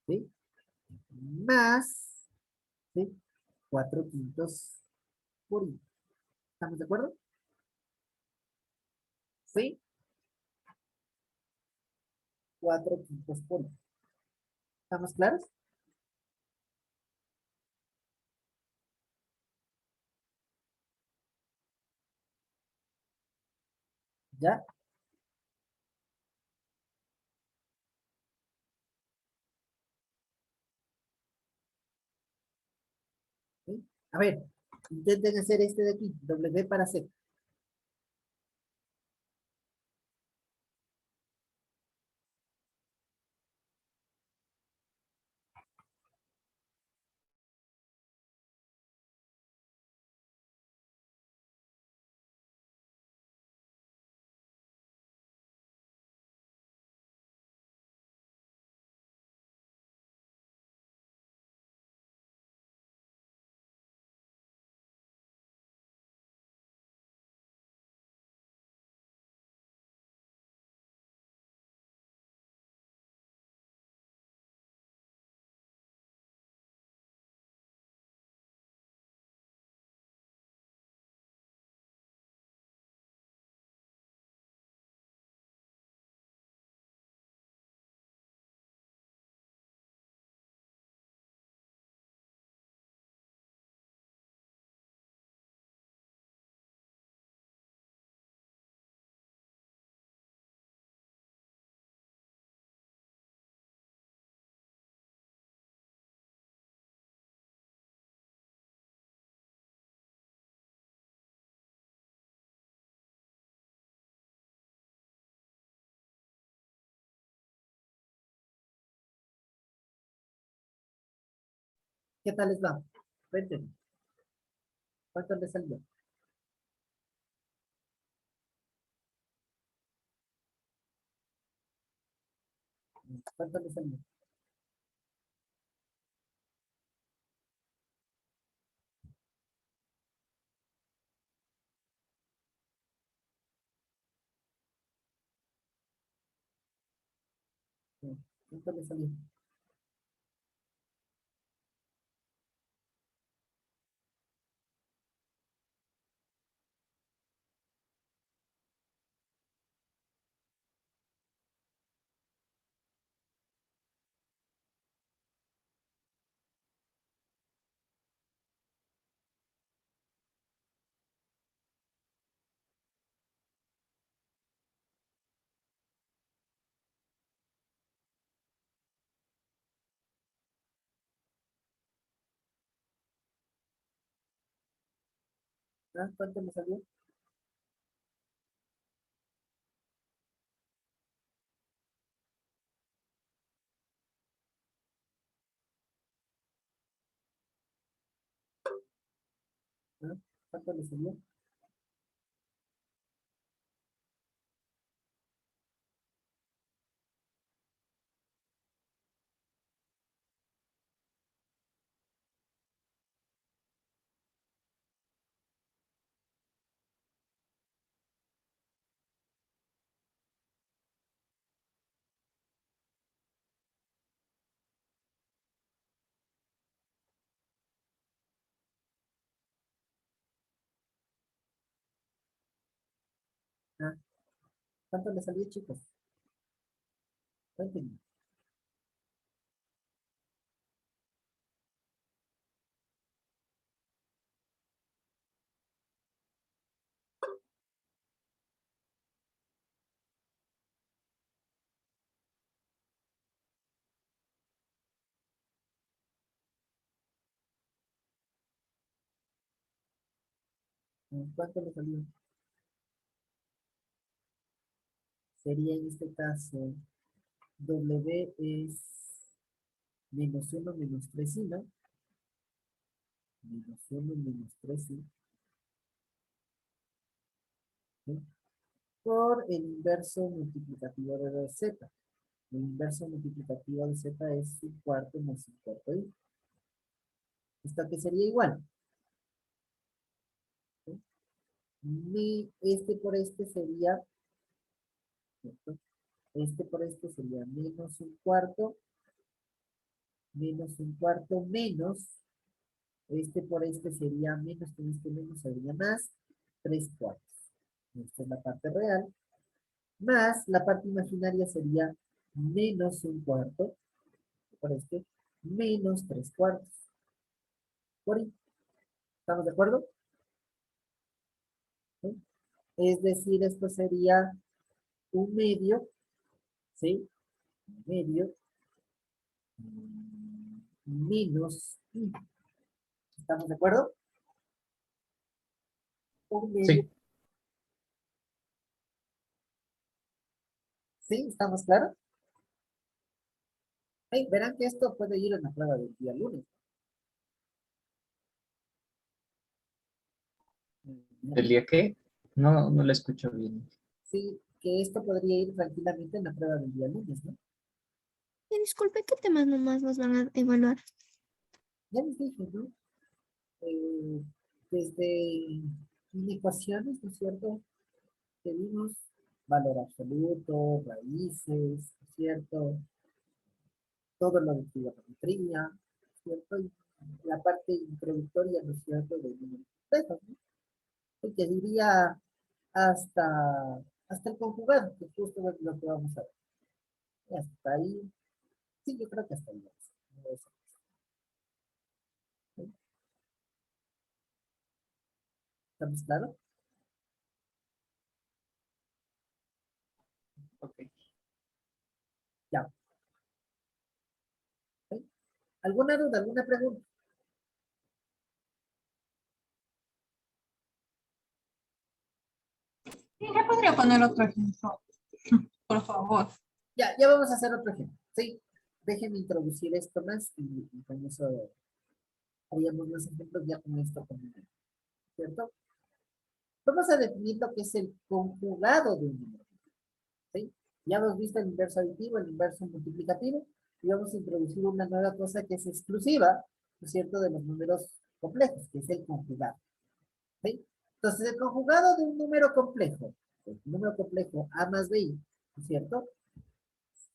¿Sí? Más, ¿sí? 4/5 por I. ¿Estamos de acuerdo? ¿Sí? 4/5 polvo. ¿Estamos claros? ¿Ya? ¿Sí? A ver, intenten hacer este de aquí, W para C. ¿Qué tal les va? Cuéntenme. ¿Cuánto les salió? ¿Cuánto les salió? Sí. ¿Cuánto les salió? ¿Ah? ¿Cuánto les salió? ¿Ah? ¿Cuánto les salió? ¿Ah? ¿Cuánto les salió, chicos? Cuéntenme. ¿Cuánto les salió? Sería en este caso, W es -1 -3 y, ¿no? -1 -3 y, ¿sí? Por el inverso multiplicativo de Z. El inverso multiplicativo de Z es su cuarto más su cuarto y. ¿Esto que sería igual? ¿Sí? Este por este sería, ¿cierto? Este por este sería -1/4, menos, este por este sería menos, con este menos sería más, 3/4. Esta es la parte real, más la parte imaginaria sería menos un cuarto, por este, menos 3 cuartos. Por ahí. ¿Estamos de acuerdo? ¿Sí? Es decir, esto sería un medio, ¿sí? Un medio menos i. ¿Estamos de acuerdo? Un medio. Sí, ¿Sí? ¿Estamos claros? Hey, verán que esto puede ir en la prueba del día lunes. ¿el día qué? No, no lo escucho bien. Sí, que esto podría ir tranquilamente en la prueba del día lunes, ¿no? Disculpe, ¿qué temas nomás nos van a evaluar? Ya les dije, ¿no? Eh, desde inecuaciones, ¿no es cierto? Que vimos valor absoluto, raíces, ¿no es cierto? Todo lo de trigonometría, ¿cierto? Y la parte introductoria, ¿no es cierto? De números complejos, ¿no? Y que diría hasta el conjugado, que justo es lo que vamos a ver. Y hasta ahí, sí, yo creo que hasta ahí vamos. No es- ¿sí? ¿Estamos claros? Ok. Ya. ¿Sí? ¿Alguna duda, alguna pregunta? Sí, ya podría poner otro ejemplo, por favor. Ya vamos a hacer otro ejemplo. Sí, déjenme introducir esto más y con eso haríamos los ejemplos ya con esto, ¿cierto? Vamos a definir lo que es el conjugado de un número, ¿sí? Ya hemos visto el inverso aditivo, el inverso multiplicativo, y vamos a introducir una nueva cosa que es exclusiva, ¿no es cierto?, de los números complejos, que es el conjugado, ¿sí? Entonces, el conjugado de un número complejo, el número complejo a más b, ¿no es cierto?,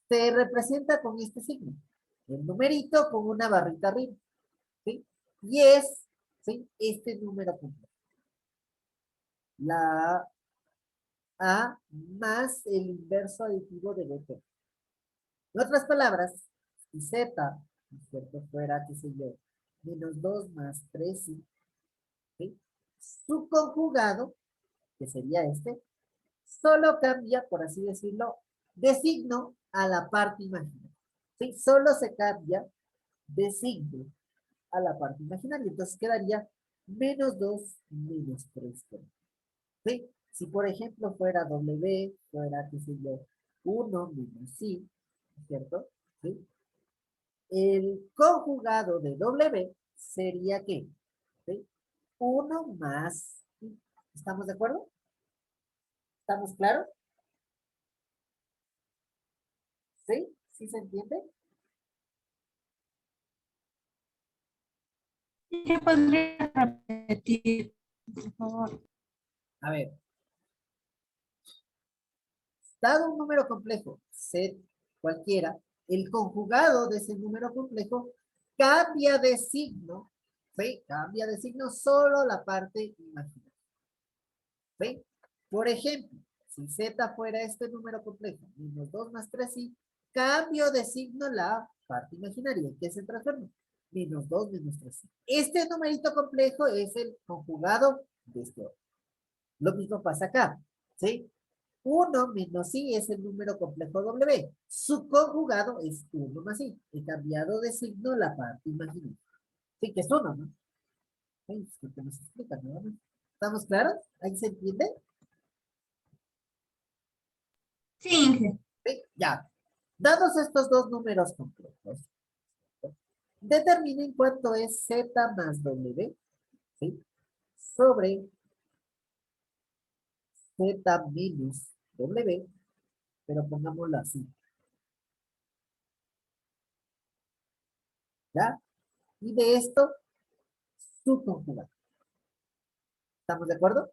se representa con este signo, el numerito con una barrita arriba, ¿sí? Y es, ¿sí?, este número complejo. La A más el inverso aditivo de B. En otras palabras, si Z, ¿no es cierto?, fuera, qué sé yo, menos 2 más 3, ¿sí? Su conjugado, que sería este, solo cambia, por así decirlo, de signo a la parte imaginaria. ¿Sí? Solo se cambia de signo a la parte imaginaria. Entonces quedaría menos 2 menos 3. ¿Sí? Si por ejemplo fuera W, fuera, qué sé yo, 1 menos I, ¿cierto? ¿Sí? El conjugado de W sería ¿qué? ¿Sí? 1 más I. ¿Estamos de acuerdo? ¿Estamos claros? ¿Sí? ¿Sí se entiende? Sí, ya podría repetir, por favor. A ver, dado un número complejo, set cualquiera, el conjugado de ese número complejo cambia de signo, ¿sí? Cambia de signo solo la parte imaginaria, ¿sí? Por ejemplo, si z fuera este número complejo, menos 2 más 3 y cambio de signo la parte imaginaria, que se transforma, menos 2 menos 3. Este numerito complejo es el conjugado de este otro. Lo mismo pasa acá, ¿sí? 1 menos i es el número complejo W. Su conjugado es 1 más i. He cambiado de signo la parte imaginaria. Sí, que es 1, ¿no? Sí, es que nos explica, ¿no? ¿Estamos claros? ¿Ahí se entiende? Sí, Inge. Sí, ya. Dados estos dos números complejos, determinen cuánto es z más w, ¿sí? Sobre z menos w, pero pongámoslo así, ¿ya? Y de esto, su conjugado. ¿Estamos de acuerdo?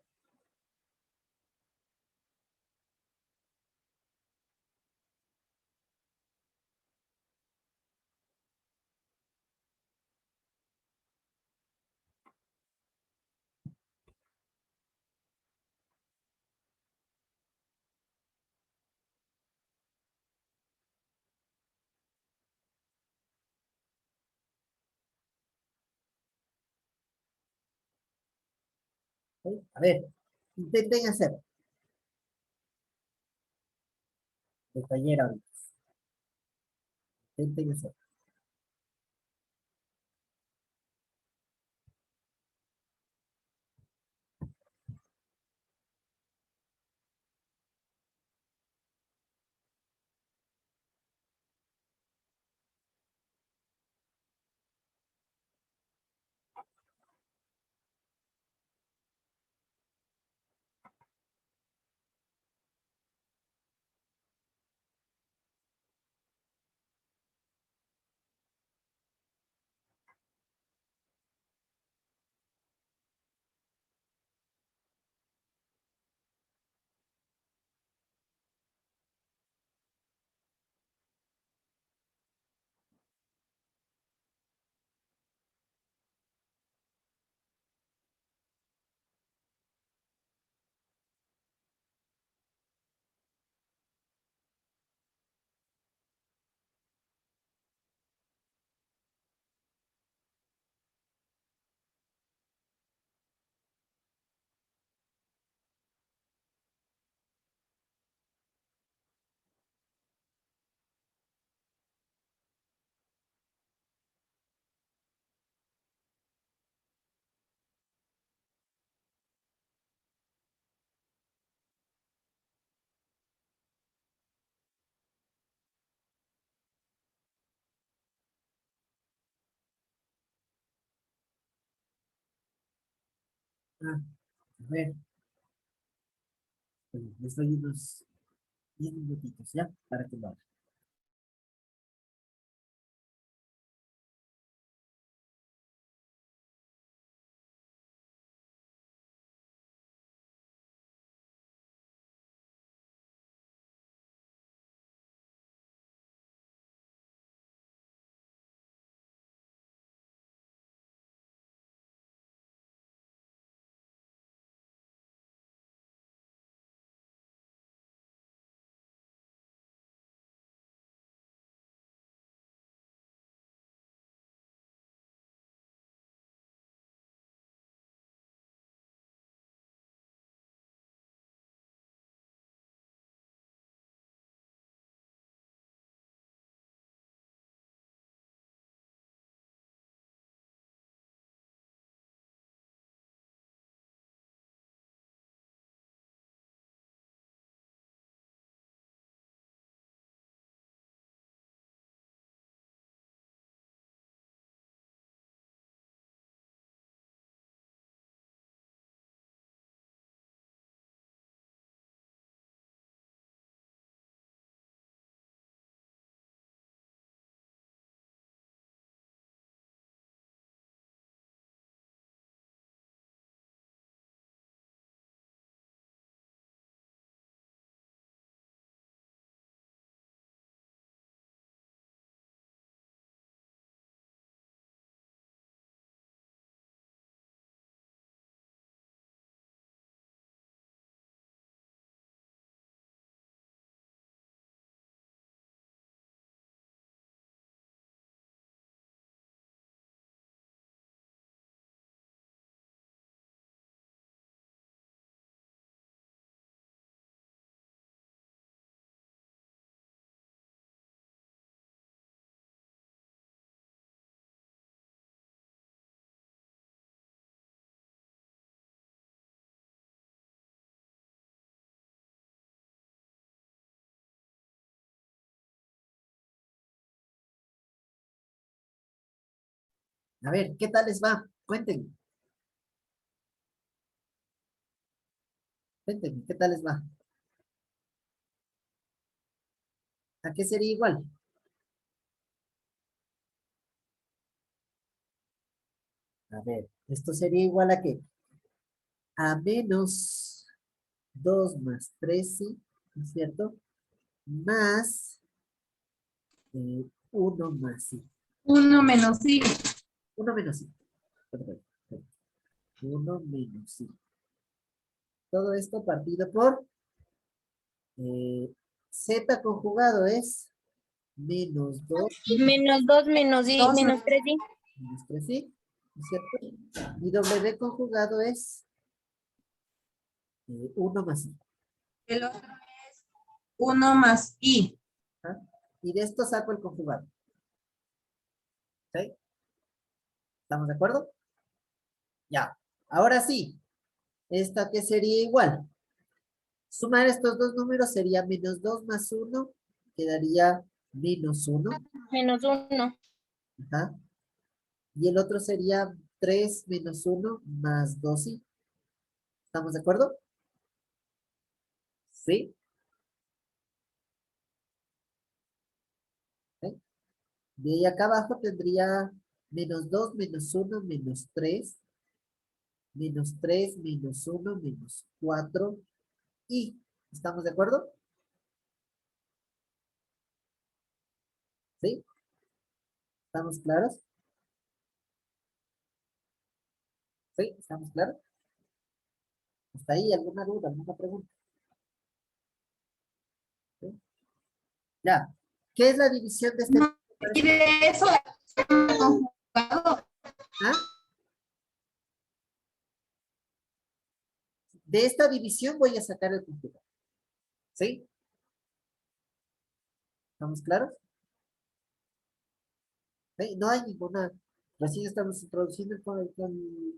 ¿Ok? A ver, intenten hacer. De taller ahorita. Intenten hacer. Ah, a ver. Les doy unos 10 minutitos, ¿ya? Para que lo hagan. A ver, ¿qué tal les va? Cuenten, cuenten, ¿qué tal les va? ¿A qué sería igual? A ver, esto sería igual a qué? A menos 2 más 13, ¿no es cierto? Más 1 más I. 1 menos I. 1 menos I. Perdón, perdón. 1 menos I. Todo esto partido por Z conjugado es menos 2 Menos 2 menos I, 2 menos 3I. menos 3I, ¿no es cierto? Y W conjugado es 1 más i. El otro es 1 más i. ¿Ah? Y de esto saco el conjugado. ¿Sí? ¿Estamos de acuerdo? Ya. Ahora sí. ¿Esta qué sería igual? Sumar estos dos números sería menos 2 más 1. Quedaría menos 1. -1. Ajá. Y el otro sería 3 menos 1 más 2i. ¿Estamos de acuerdo? ¿Sí? ¿Sí? De ahí acá abajo tendría menos 2 menos 1 menos 3. Menos 3 menos 1 menos 4 y. ¿Estamos de acuerdo? ¿Sí? ¿Estamos claros? ¿Sí? ¿Estamos claros? ¿Hasta ahí alguna duda, alguna pregunta? ¿Sí? Ya. ¿Qué es la división de este? No, y de eso, conjugado. ¿Ah? De esta división voy a sacar el conjugado. ¿Sí? ¿Estamos claros? ¿Sí? No hay ninguna. Recién estamos introduciendo el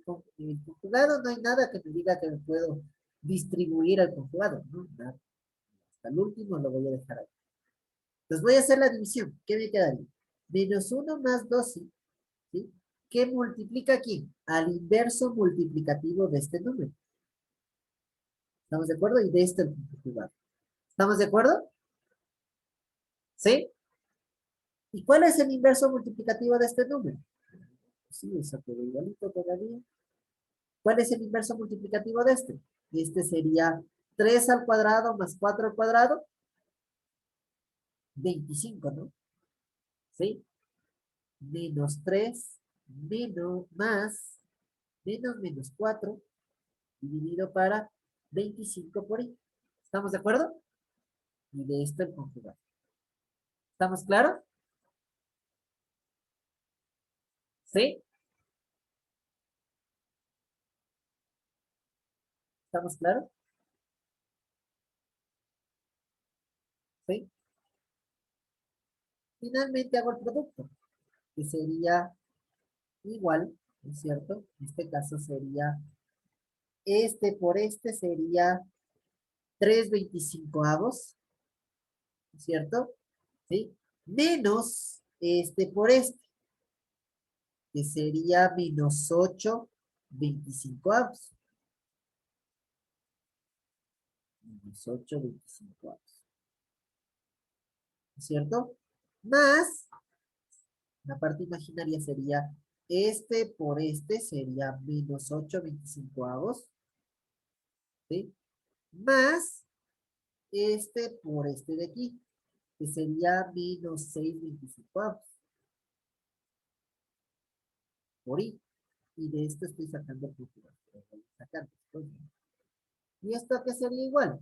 conjugado. No hay nada que me diga que me puedo distribuir al conjugado. No, nada. Hasta el último lo voy a dejar ahí. Entonces voy a hacer la división. ¿Qué me quedaría? Menos 1 más 2, ¿sí? ¿Qué multiplica aquí? Al inverso multiplicativo de este número. ¿Estamos de acuerdo? Y de este el conjugado. ¿Estamos de acuerdo? ¿Sí? ¿Y cuál es el inverso multiplicativo de este número? Sí, eso quedó igualito todavía. ¿Cuál es el inverso multiplicativo de este? Este sería 3 al cuadrado más 4 al cuadrado. 25, ¿no? ¿Sí? Menos 3 menos más menos 4 dividido para 25 por i. ¿Estamos de acuerdo? Y de esto el conjugado. ¿Estamos claros? ¿Sí? ¿Estamos claros? ¿Sí? Finalmente hago el producto, que sería igual, ¿no es cierto? En este caso sería, este por este sería 3/25, ¿no es cierto? ¿Sí? Menos este por este, que sería menos 8/25. Menos 8/25. ¿No es cierto? Más, la parte imaginaria sería, este por este sería menos 8/25, ¿sí? Más, este por este de aquí, que sería menos 6/25 por i. Y de esto estoy sacando el punto. ¿Y esto qué sería igual?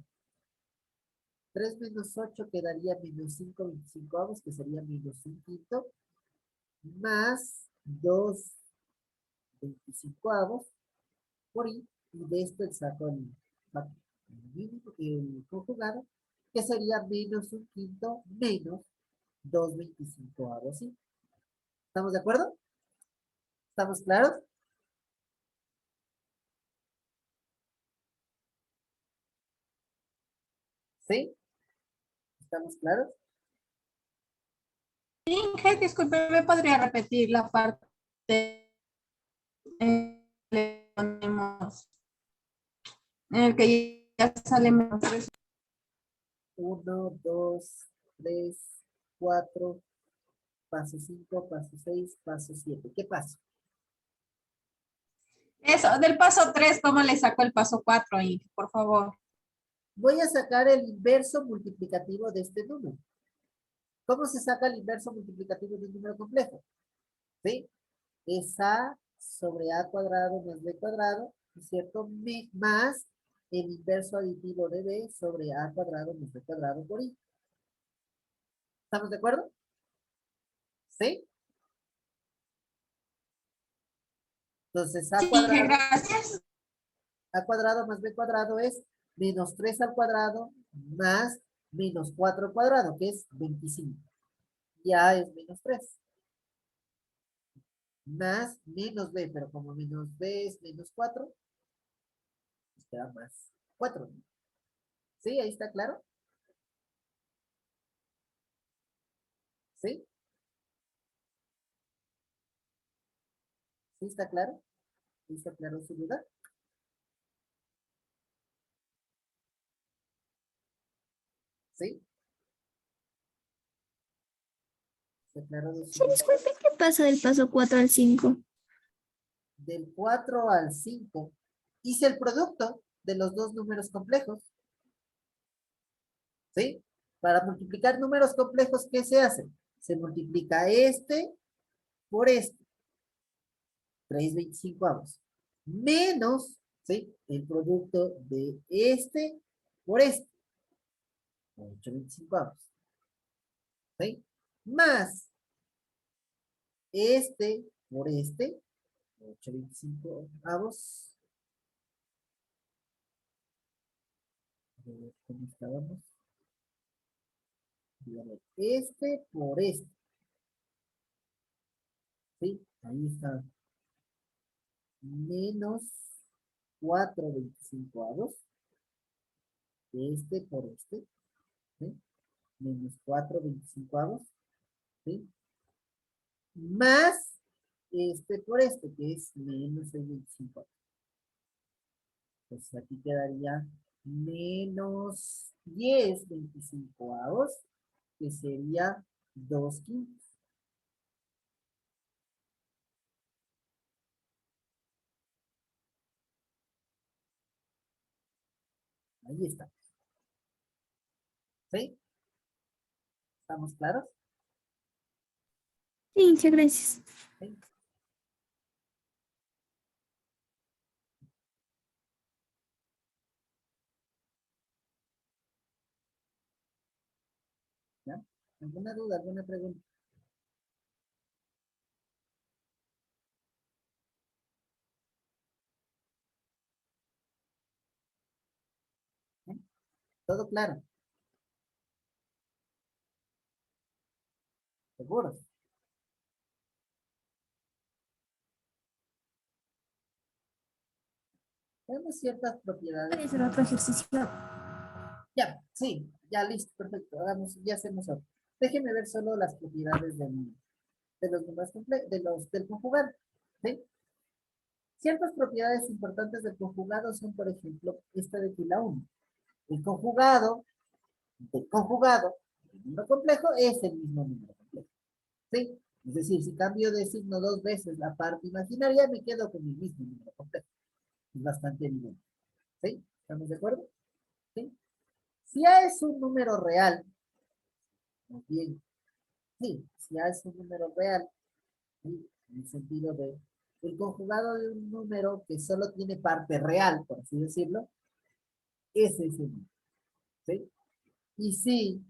3 menos 8 quedaría menos 5/25, que sería menos 1/5, más 2/25 por i, y de esto el saco el conjugado, que sería menos 1/5 menos 2/25, ¿sí? ¿Estamos de acuerdo? ¿Estamos claros? ¿Sí? ¿Estamos claros? Inge, disculpe, ¿me podría repetir la parte le ponemos en el que ya sale menos 3? 1, 2, 3, 4, paso 5, paso 6, paso 7. ¿Qué pasa? Eso, del paso 3, ¿cómo le saco el paso 4, Inge, por favor? Voy a sacar el inverso multiplicativo de este número. ¿Cómo se saca el inverso multiplicativo de un número complejo? ¿Sí? Es a sobre a cuadrado más b cuadrado, ¿no es cierto? Más el inverso aditivo de b sobre a cuadrado más b cuadrado por i. ¿Estamos de acuerdo? ¿Sí? Entonces Sí, Inge, gracias. a cuadrado más b cuadrado es menos 3 al cuadrado más menos 4 al cuadrado, que es 25. Ya es menos 3. Más menos b, pero como menos b es menos 4, pues queda más 4. ¿Sí? Ahí está claro. ¿Sí? ¿Sí está claro? ¿Sí está claro su duda? ¿Sí? ¿Está claro de su Sí, duda? disculpe, ¿qué pasa del paso 4 al 5? Del 4 al 5 hice el producto de los dos números complejos. ¿Sí? Para multiplicar números complejos, ¿qué se hace? Se multiplica este por este. 3/25. Menos, ¿sí? El producto de este por este. 8/25. ¿Sí? Más este por este. 8/25. ¿Cómo estábamos? Dígame, este por este. ¿Sí? Ahí está. Menos 4/25. Este por este. ¿Sí? Menos 4/25. ¿Sí? Más este por este, que es menos 6/25. Pues aquí quedaría menos 10/25, que sería 2/5. Ahí está. ¿Sí? ¿Estamos claros? Sí, muchas gracias. ¿Sí? ¿Ya? ¿Alguna duda, alguna pregunta? ¿Sí? ¿Todo claro? ¿Seguros? Tenemos ciertas propiedades. ¿Puede ser otro ejercicio? Ya, sí, ya listo, perfecto. Ya hacemos otro. Déjeme ver solo las propiedades de los números del conjugado. ¿Sí? Ciertas propiedades importantes del conjugado son, por ejemplo, esta de fila 1. El conjugado del conjugado, el número complejo, es el mismo número complejo. ¿Sí? Es decir, si cambio de signo dos veces la parte imaginaria, me quedo con el mismo número complejo. Es bastante evidente. ¿Sí? ¿Estamos de acuerdo? ¿Sí? Si A es un número real, muy bien, sí, si A es un número real, ¿sí? En el sentido de el conjugado de un número que solo tiene parte real, por así decirlo, ese es el número. ¿Sí? Y si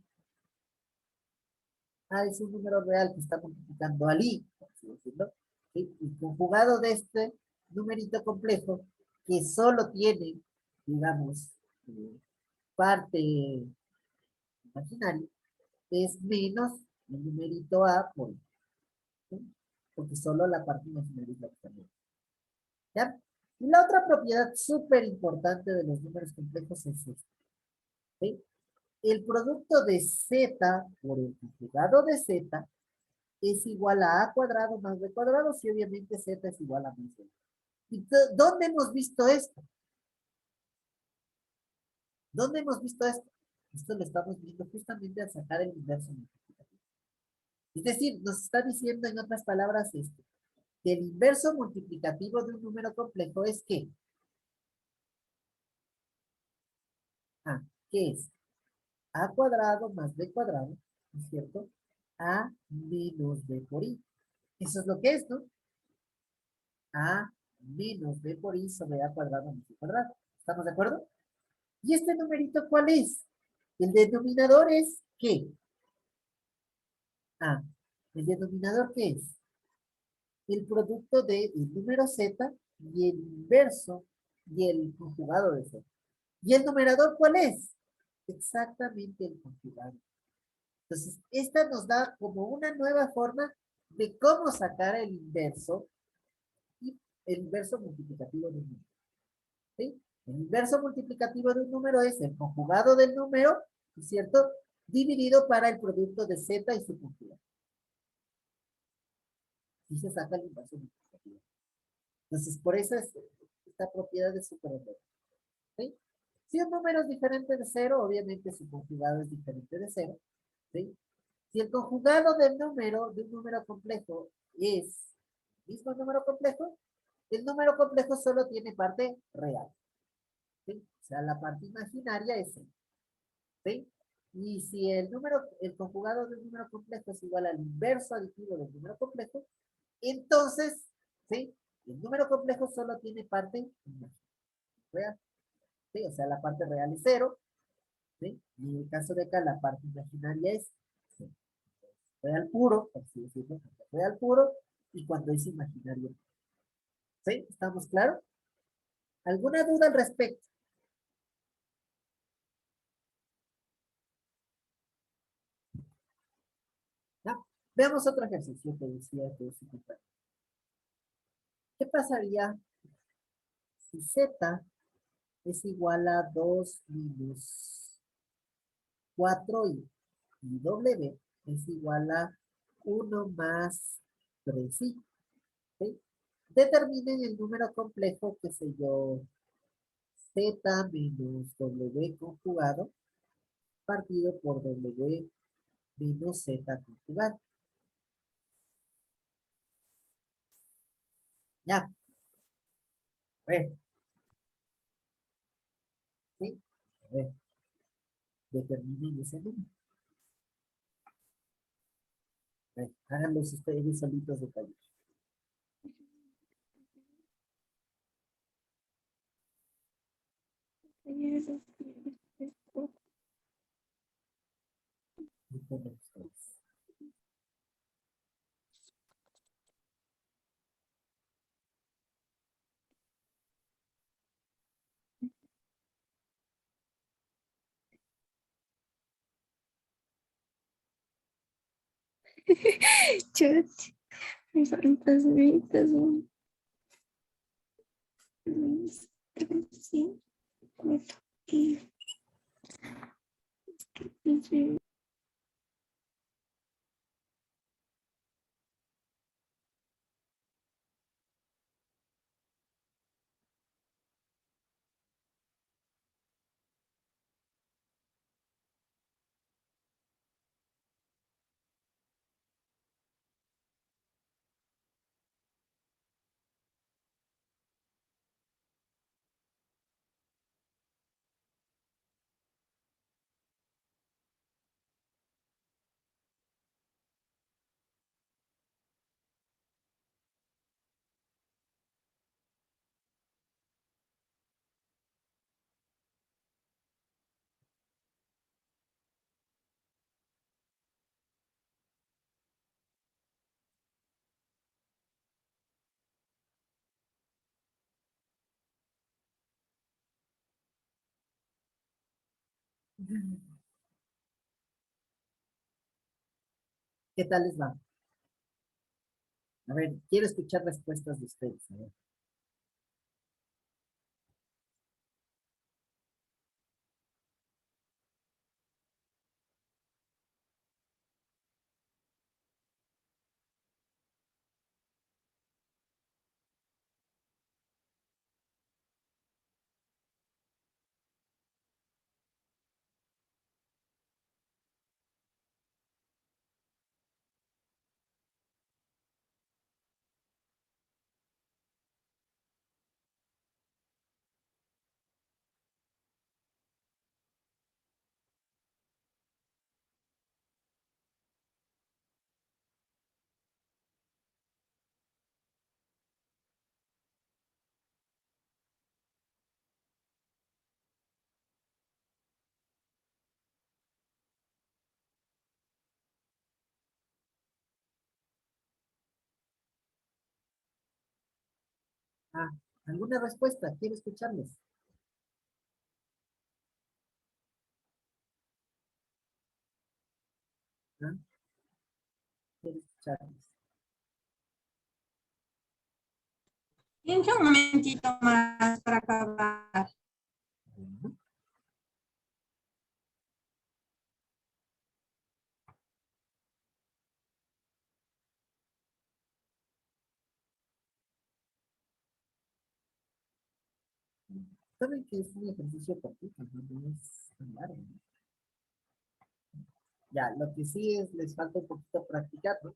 A es un número real que está multiplicando al I, por así decirlo, ¿sí? El conjugado de este numerito complejo que solo tiene, digamos, eh, parte imaginaria, es menos el numerito A por I, ¿sí? Porque solo la parte imaginaria es la que está bien. ¿Ya? Y la otra propiedad súper importante de los números complejos es esta. ¿Sí? El producto de z por el conjugado de z es igual a cuadrado más b cuadrado, si obviamente z es igual a más b. ¿Y dónde hemos visto esto? ¿Dónde hemos visto esto? Esto lo estamos viendo justamente al sacar el inverso multiplicativo. Es decir, nos está diciendo en otras palabras esto, que el inverso multiplicativo de un número complejo es ¿qué? Ah, ¿qué es? A cuadrado más b cuadrado, ¿no es cierto? A menos b por i. Eso es lo que es, ¿no? A menos b por i sobre a cuadrado más b cuadrado. ¿Estamos de acuerdo? ¿Y este numerito cuál es? El denominador es ¿qué? Ah, ¿el denominador qué es? El producto del número z y el inverso y el conjugado de z. ¿Y el numerador cuál es? Exactamente el conjugado. Entonces, esta nos da como una nueva forma de cómo sacar el inverso y el inverso multiplicativo de un número. ¿Sí? El inverso multiplicativo de un número es el conjugado del número, ¿cierto? Dividido para el producto de z y su conjugado. Y se saca el inverso multiplicativo. Entonces, por eso es esta propiedad de superendomo. ¿Sí? Si un número es diferente de cero, obviamente su conjugado es diferente de cero. ¿Sí? Si el conjugado del número, de un número complejo, es mismo número complejo, el número complejo solo tiene parte real. ¿Sí? O sea, la parte imaginaria es cero. ¿Sí? Y si el conjugado de un número complejo es igual al inverso aditivo del número complejo, entonces, ¿sí? El número complejo solo tiene parte real. ¿Sí? O sea, la parte real es cero. ¿Sí? Y en el caso de acá, la parte imaginaria es cero. Real puro, por así decirlo, real puro, y cuando es imaginario. ¿Sí? ¿Estamos claros? ¿Alguna duda al respecto? ¿No? Veamos otro ejercicio que decía que es importante. ¿Qué pasaría si z es igual a 2 menos 4 y w es igual a 1 más 3 y? ¿Sí? Determinen el número complejo, que sé yo, z menos w conjugado partido por w menos z conjugado. Ya, a ver, ¿sí? A ver, determinen ese número. A ver, háganlos ustedes solitos de taller. Chut, mis fantasmitas son mis tres, sí, cuatro, y ¿Qué tal les va? A ver, quiero escuchar respuestas de ustedes. A ver. Ah, ¿alguna respuesta? Quiero escucharles. Ajá. Quiero escucharles. Finge un momentito más para acabar. Bueno. Saben que es un ejercicio cortito, no es tan largo, ¿no? Ya, lo que sí es, les falta un poquito practicar, ¿no?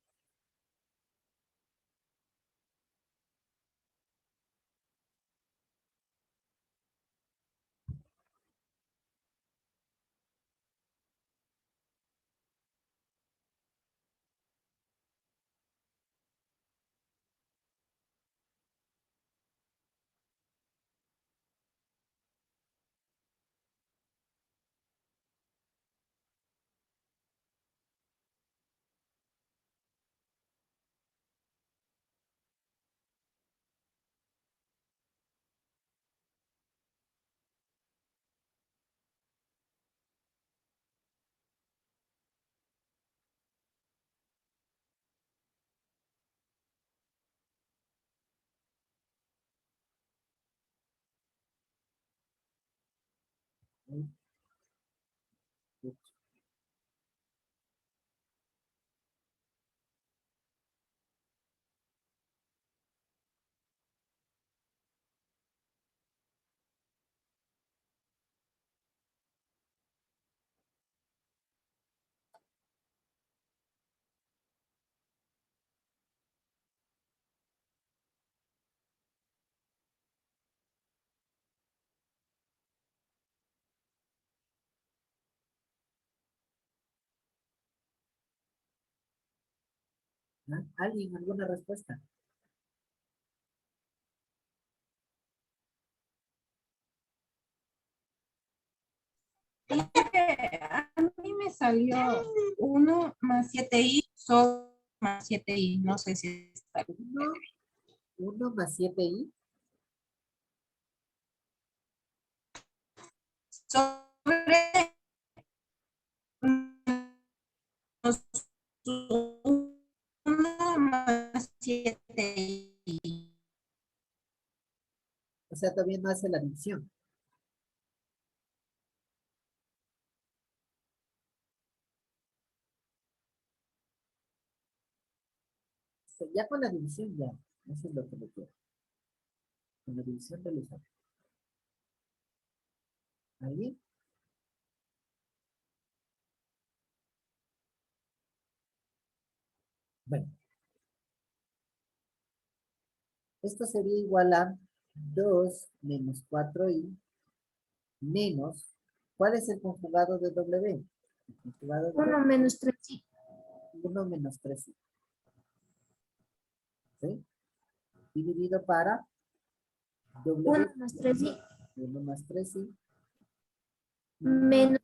¿Ah? ¿Alguien, alguna respuesta? A mí me salió 1 más 7i sobre más 7i. No sé si está bien. 1 más 7i. Sobre 1 más 7i. O sea, todavía no hace la división. O sea, ya con la división ya. Eso es lo que le quiero. Con la división realizada. ¿Alguien? Bueno. Esto sería igual a 2 menos 4i menos. ¿Cuál es el conjugado de W? El conjugado de 1 menos 3i. 1 menos 3i. ¿Sí? Dividido para 1 W. más 3i 1 más 3i. menos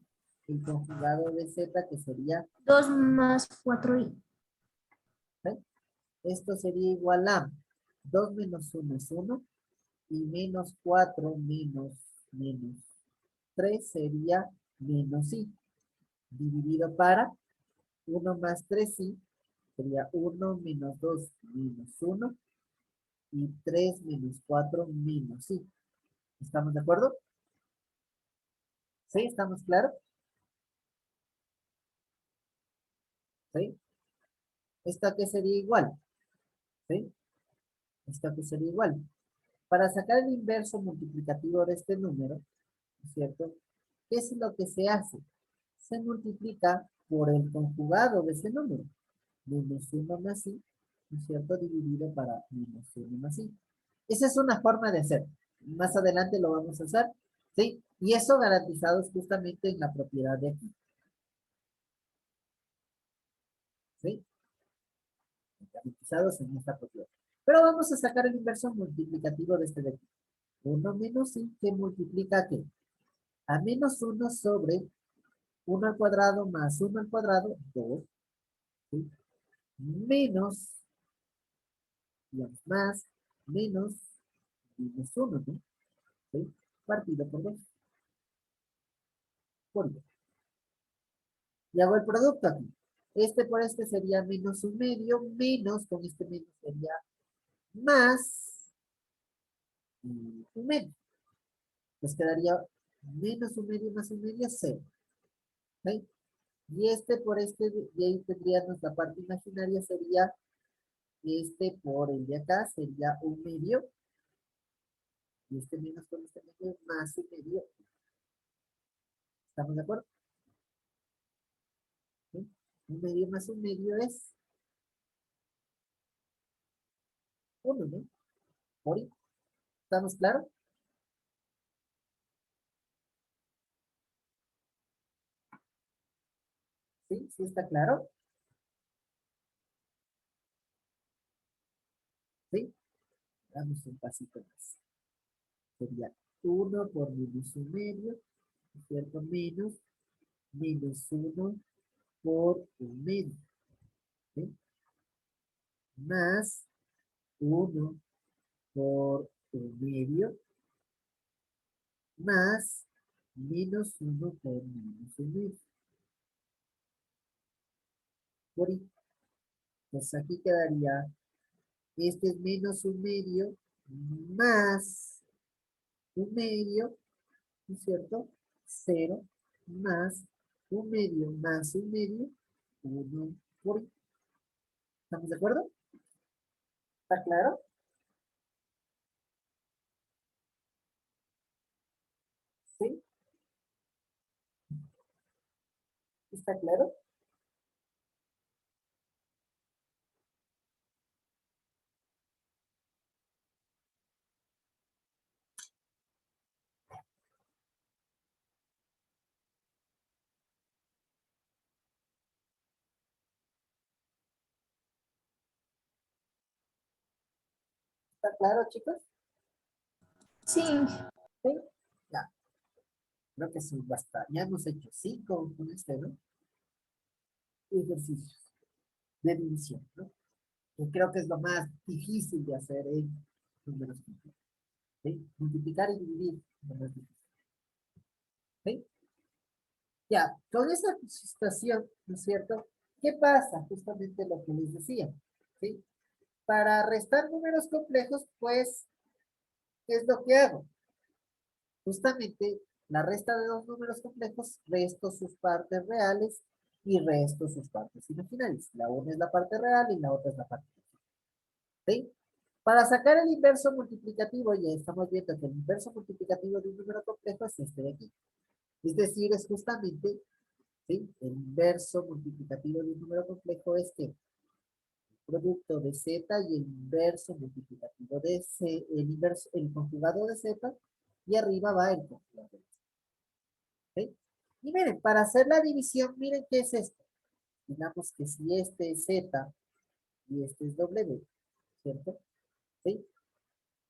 El conjugado de Z que sería, 2 más 4i. ¿sí? Esto sería igual a 2 menos 1 es 1 y menos 4 menos 3 sería menos i. Dividido para 1 más 3i sería 1 menos 2 menos 1 y 3 menos 4 menos i. ¿Estamos de acuerdo? ¿Sí? ¿Estamos claros? ¿Sí? ¿Esta qué sería igual? ¿Sí? ¿Esta qué sería igual? Para sacar el inverso multiplicativo de este número, ¿no es cierto? ¿Qué es lo que se hace? Se multiplica por el conjugado de ese número. Menos 1 más i, ¿no es cierto? Dividido para menos 1 más i. Esa es una forma de hacer. Más adelante lo vamos a hacer, ¿sí? Y eso garantizados justamente en la propiedad de aquí, ¿sí? Garantizados en esta propiedad. Pero vamos a sacar el inverso multiplicativo de este de aquí. 1 menos i que multiplica ¿qué? A menos 1 sobre 1 al cuadrado más 1 al cuadrado, 2, ¿sí? Menos, digamos, más, menos 1, ¿no? ¿Sí? Partido por 2. Por 2. Y hago el producto aquí. Este por este sería menos un medio, menos, con este menos sería más un medio. Nos quedaría menos un medio más un medio, 0. ¿Ok? Y este por este, y ahí tendríamos la parte imaginaria, sería este por el de acá, sería un medio. Y este menos con este medio, más un medio. ¿Estamos de acuerdo? ¿Sí? Un medio más un medio es 1, ¿no? Por I. ¿Estamos claros? ¿Sí? ¿Sí está claro? ¿Sí? Damos un pasito más. Sería 1 por menos un medio, ¿no es cierto? Menos 1 por un medio. ¿Sí? Más 1 por un medio, más menos 1 por menos un medio. Por I. Pues aquí quedaría, este es menos un medio, más un medio, ¿no es cierto? 0 más un medio más un medio, 1 por I. ¿Estamos de acuerdo? ¿Está claro? ¿Sí? ¿Está claro? ¿Está claro, chicos? Sí, ¿Sí? Ya, creo que sí, basta. Ya hemos hecho 5 con este, ¿no? Ejercicios de división, ¿no? Que creo que es lo más difícil de hacer en números complejos. ¿Sí? Multiplicar y dividir, lo más difícil. ¿Sí? Ya, con esa situación, ¿no es cierto? ¿Qué pasa? Justamente lo que les decía, ¿sí? Para restar números complejos, pues, ¿qué es lo que hago? Justamente la resta de dos números complejos, resto sus partes reales y resto sus partes imaginarias. La una es la parte real y la otra es la parte imaginaria. ¿Sí? Para sacar el inverso multiplicativo, ya estamos viendo que el inverso multiplicativo de un número complejo es este de aquí. Es decir, es justamente, ¿sí? El inverso multiplicativo de un número complejo es que el producto de z y el inverso multiplicativo de c, el conjugado de z, y arriba va el conjugado de z. ¿Sí? Y miren, para hacer la división, miren qué es esto. Digamos que si este es z y este es w, ¿cierto? ¿Sí?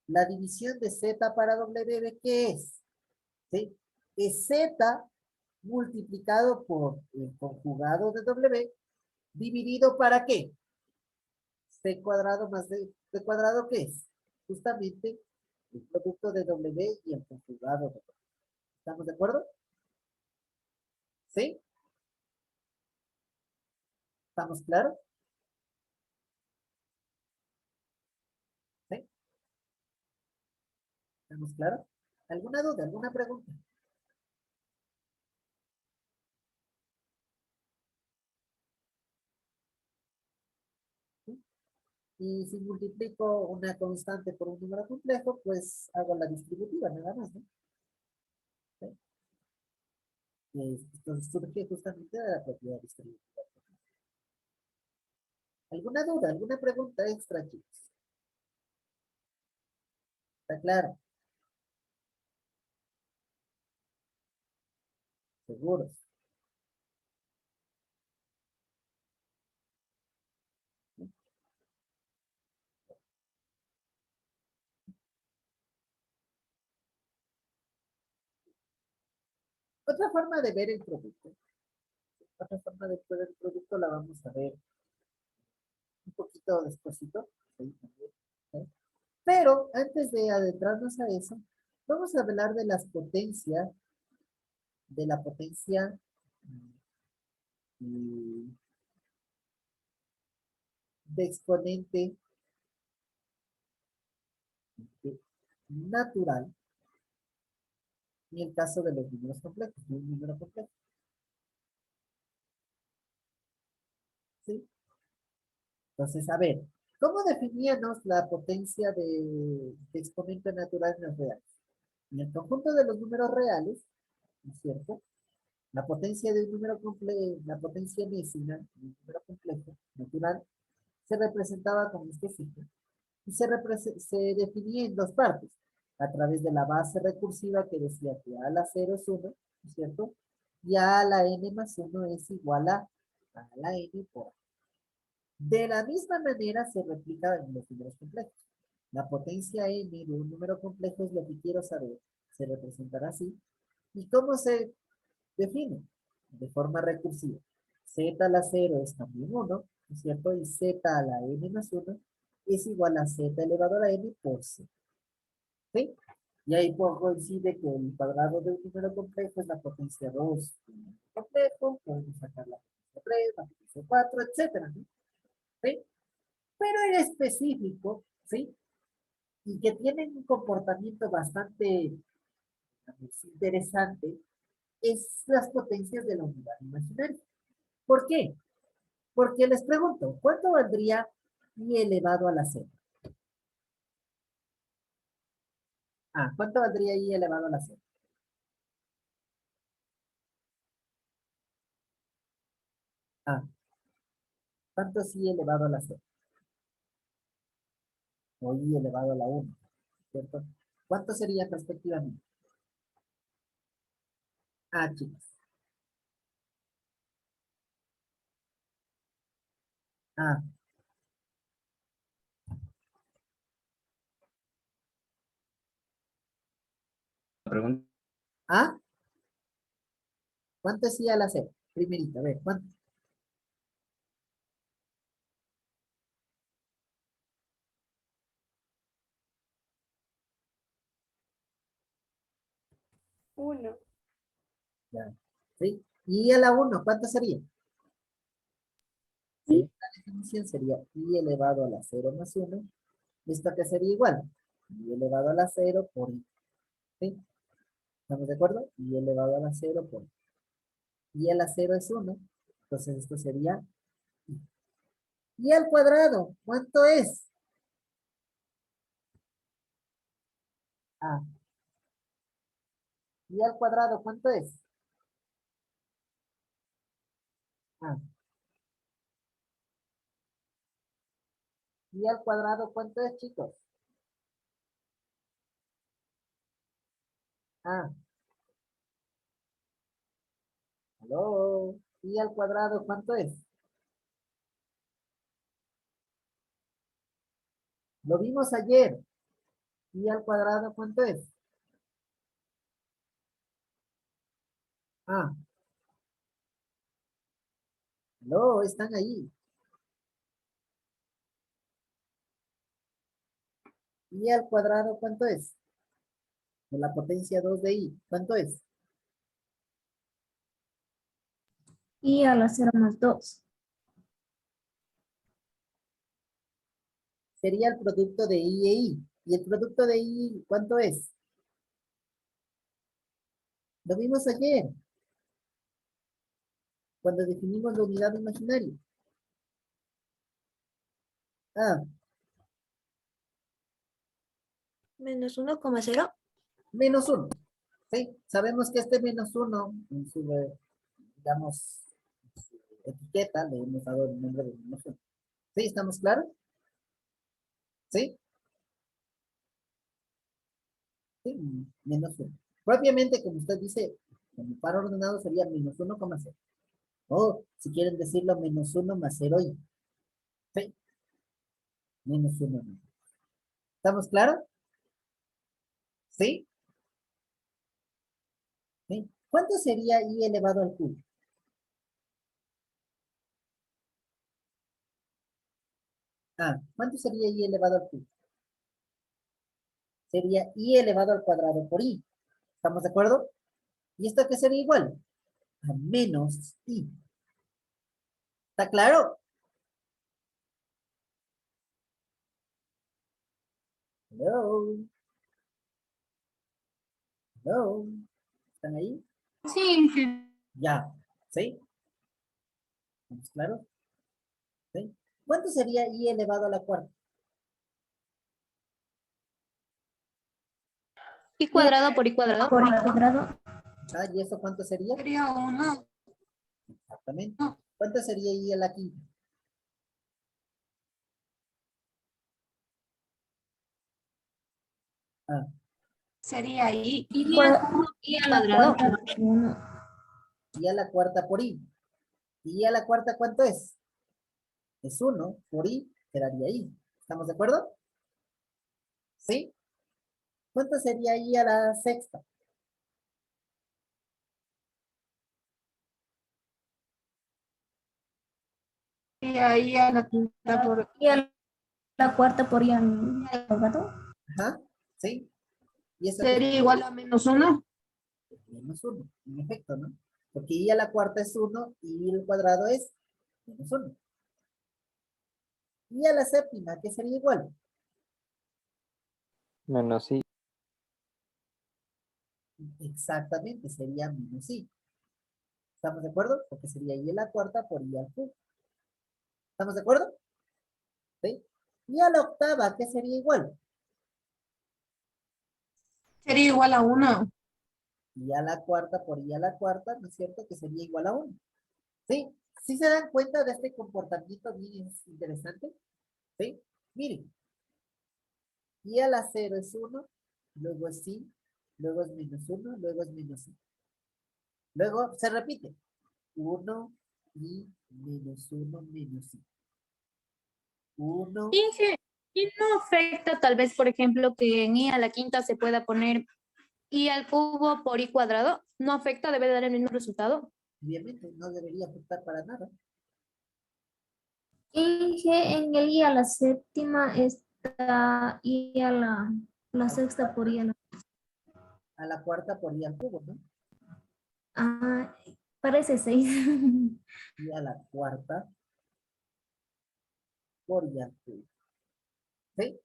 La división de z para w, ¿qué es? ¿Sí? Es z multiplicado por el conjugado de w, dividido ¿para qué? C cuadrado más d cuadrado, ¿qué es? Justamente el producto de w y el conjugado de w. ¿Estamos de acuerdo? ¿Sí? ¿Estamos claros? ¿Sí? ¿Estamos claros? ¿Alguna duda? ¿Alguna pregunta? ¿Sí? Y si multiplico una constante por un número complejo, pues hago la distributiva, nada más, ¿no? ¿Sí? Esto surge justamente de la propiedad distributiva. ¿Alguna duda? ¿Alguna pregunta extra, chicos? ¿Está claro? ¿Seguros? Otra forma de ver el producto. Otra forma de ver el producto la vamos a ver un poquito despuesito. ¿Sí? ¿Sí? Pero antes de adentrarnos a eso, vamos a hablar de las potencias, de la potencia de exponente natural en el caso de los números complejos, de un número complejo. ¿Sí? Entonces, a ver, ¿cómo definíamos la potencia de exponente natural en los reales? En el conjunto de los números reales, ¿no es cierto? La potencia de un número complejo, la potencia enésima de un número complejo natural, se representaba con este signo y se definía en dos partes, a través de la base recursiva que decía que a la 0 es 1, ¿no es cierto? Y a la n más 1 es igual a la n por a. De la misma manera se replica en los números complejos. La potencia n de un número complejo es lo que quiero saber. Se representará así. ¿Y cómo se define? De forma recursiva. Z a la 0 es también 1, ¿no es cierto? Y z a la n más 1 es igual a z elevado a la n por c. ¿Sí? Y ahí coincide que el cuadrado de un número complejo es la potencia 2 de un número complejo. Podemos sacar la potencia 3, la potencia 4, etcétera, ¿no? ¿Sí? Pero en específico, ¿sí? Y que tienen un comportamiento bastante, digamos, interesante, es las potencias de la unidad imaginaria. ¿Por qué? Porque les pregunto, ¿cuánto valdría i elevado a la z? Ah, ¿cuánto valdría i elevado a la z? Ah, ¿cuánto es i elevado a la z? O i elevado a la 1, ¿cierto? ¿Cuánto sería respectivamente? Ah, chicos. Ah, Pregunta. ah, ¿cuánto es i a la z? Primerito, a ver, ¿cuánto? Uno. Ya, ¿sí? Y a la 1, ¿cuánto sería? Según la definición sería i elevado a la 0 más 1. ¿Esto qué sería igual? I elevado a la 0 por i. ¿Sí? ¿Estamos de acuerdo? I elevado a la 0 por i. I a la 0 es 1. Entonces esto sería i. I al cuadrado, ¿cuánto es? Ah, i al cuadrado, ¿cuánto es? Ah, i al cuadrado, ¿cuánto es, chicos? Ah, aló. I al cuadrado, ¿cuánto es? Lo vimos ayer. I al cuadrado, ¿cuánto es? Ah, aló, están ahí. I al cuadrado, ¿cuánto es? De la potencia 2 de i, ¿cuánto es? Y a la 0 más 2. Sería el producto de i e i. ¿Y el producto de i cuánto es? Lo vimos ayer, cuando definimos la unidad imaginaria. Ah, -1,0. menos 1. ¿Sí? Sabemos que este menos 1, en su, digamos, su etiqueta, le hemos dado el nombre de menos 1. ¿Sí? ¿Estamos claros? ¿Sí? Sí, menos 1. Propiamente, como usted dice, como par ordenado sería menos 1,0. O, si quieren decirlo, menos 1 más 0 y. ¿Sí? Menos 1 más. ¿Estamos claros? ¿Sí? ¿Sí? ¿Cuánto sería i elevado al cubo? Ah, ¿cuánto sería i elevado al cubo? Sería i elevado al cuadrado por i. ¿Estamos de acuerdo? ¿Y esto qué sería igual? A menos i. ¿Está claro? Hello. Hello. ¿Están ahí? Sí, sí. Ya. ¿Sí? ¿Estamos claros? ¿Sí? ¿Cuánto sería i elevado a la cuarta? ¿Y cuadrado por y cuadrado? Por el cuadrado. Ah, ¿y eso cuánto sería? Sería 1. Exactamente. ¿Cuánto sería i a la quinta? Ah, Sería I. Y al cuadrado. Uno. i a la cuarta por i. ¿Y a la cuarta cuánto es? Es 1 por i, quedaría i. ¿Estamos de acuerdo? ¿Sí? ¿Cuánto sería i a la sexta? Sería I a la quinta por Y a la cuarta por i al cuadrado. Ajá, ¿sí? ¿Y eso qué? sería igual a -1. Menos 1, en efecto, ¿no? Porque i a la cuarta es 1 y el cuadrado es -1. Y a la séptima, ¿qué sería igual? Menos i. Exactamente, sería menos i. ¿Estamos de acuerdo? Porque sería i a la cuarta por i al cubo. ¿Estamos de acuerdo? ¿Sí? Y a la octava, ¿qué sería igual? Sería igual a 1. I a la cuarta por i a la cuarta, ¿no es cierto? Que sería igual a 1. ¿Sí? ¿Sí se dan cuenta de este comportamiento bien interesante? ¿Sí? Miren, i a la 0 es 1, luego es i, luego es -1, luego es -i. Luego se repite. 1 y -1 menos i. 1. Inge, ¿y no afecta tal vez, por ejemplo, que en i a la quinta se pueda poner i al cubo por i cuadrado? ¿No afecta? ¿Debe dar el mismo resultado? Obviamente no debería afectar para nada. Inge en el i a la séptima está i a la sexta por i a la. A la cuarta por i al cubo, ¿no? Ah, parece 6. Y a la cuarta por i al cubo. ¿Sí?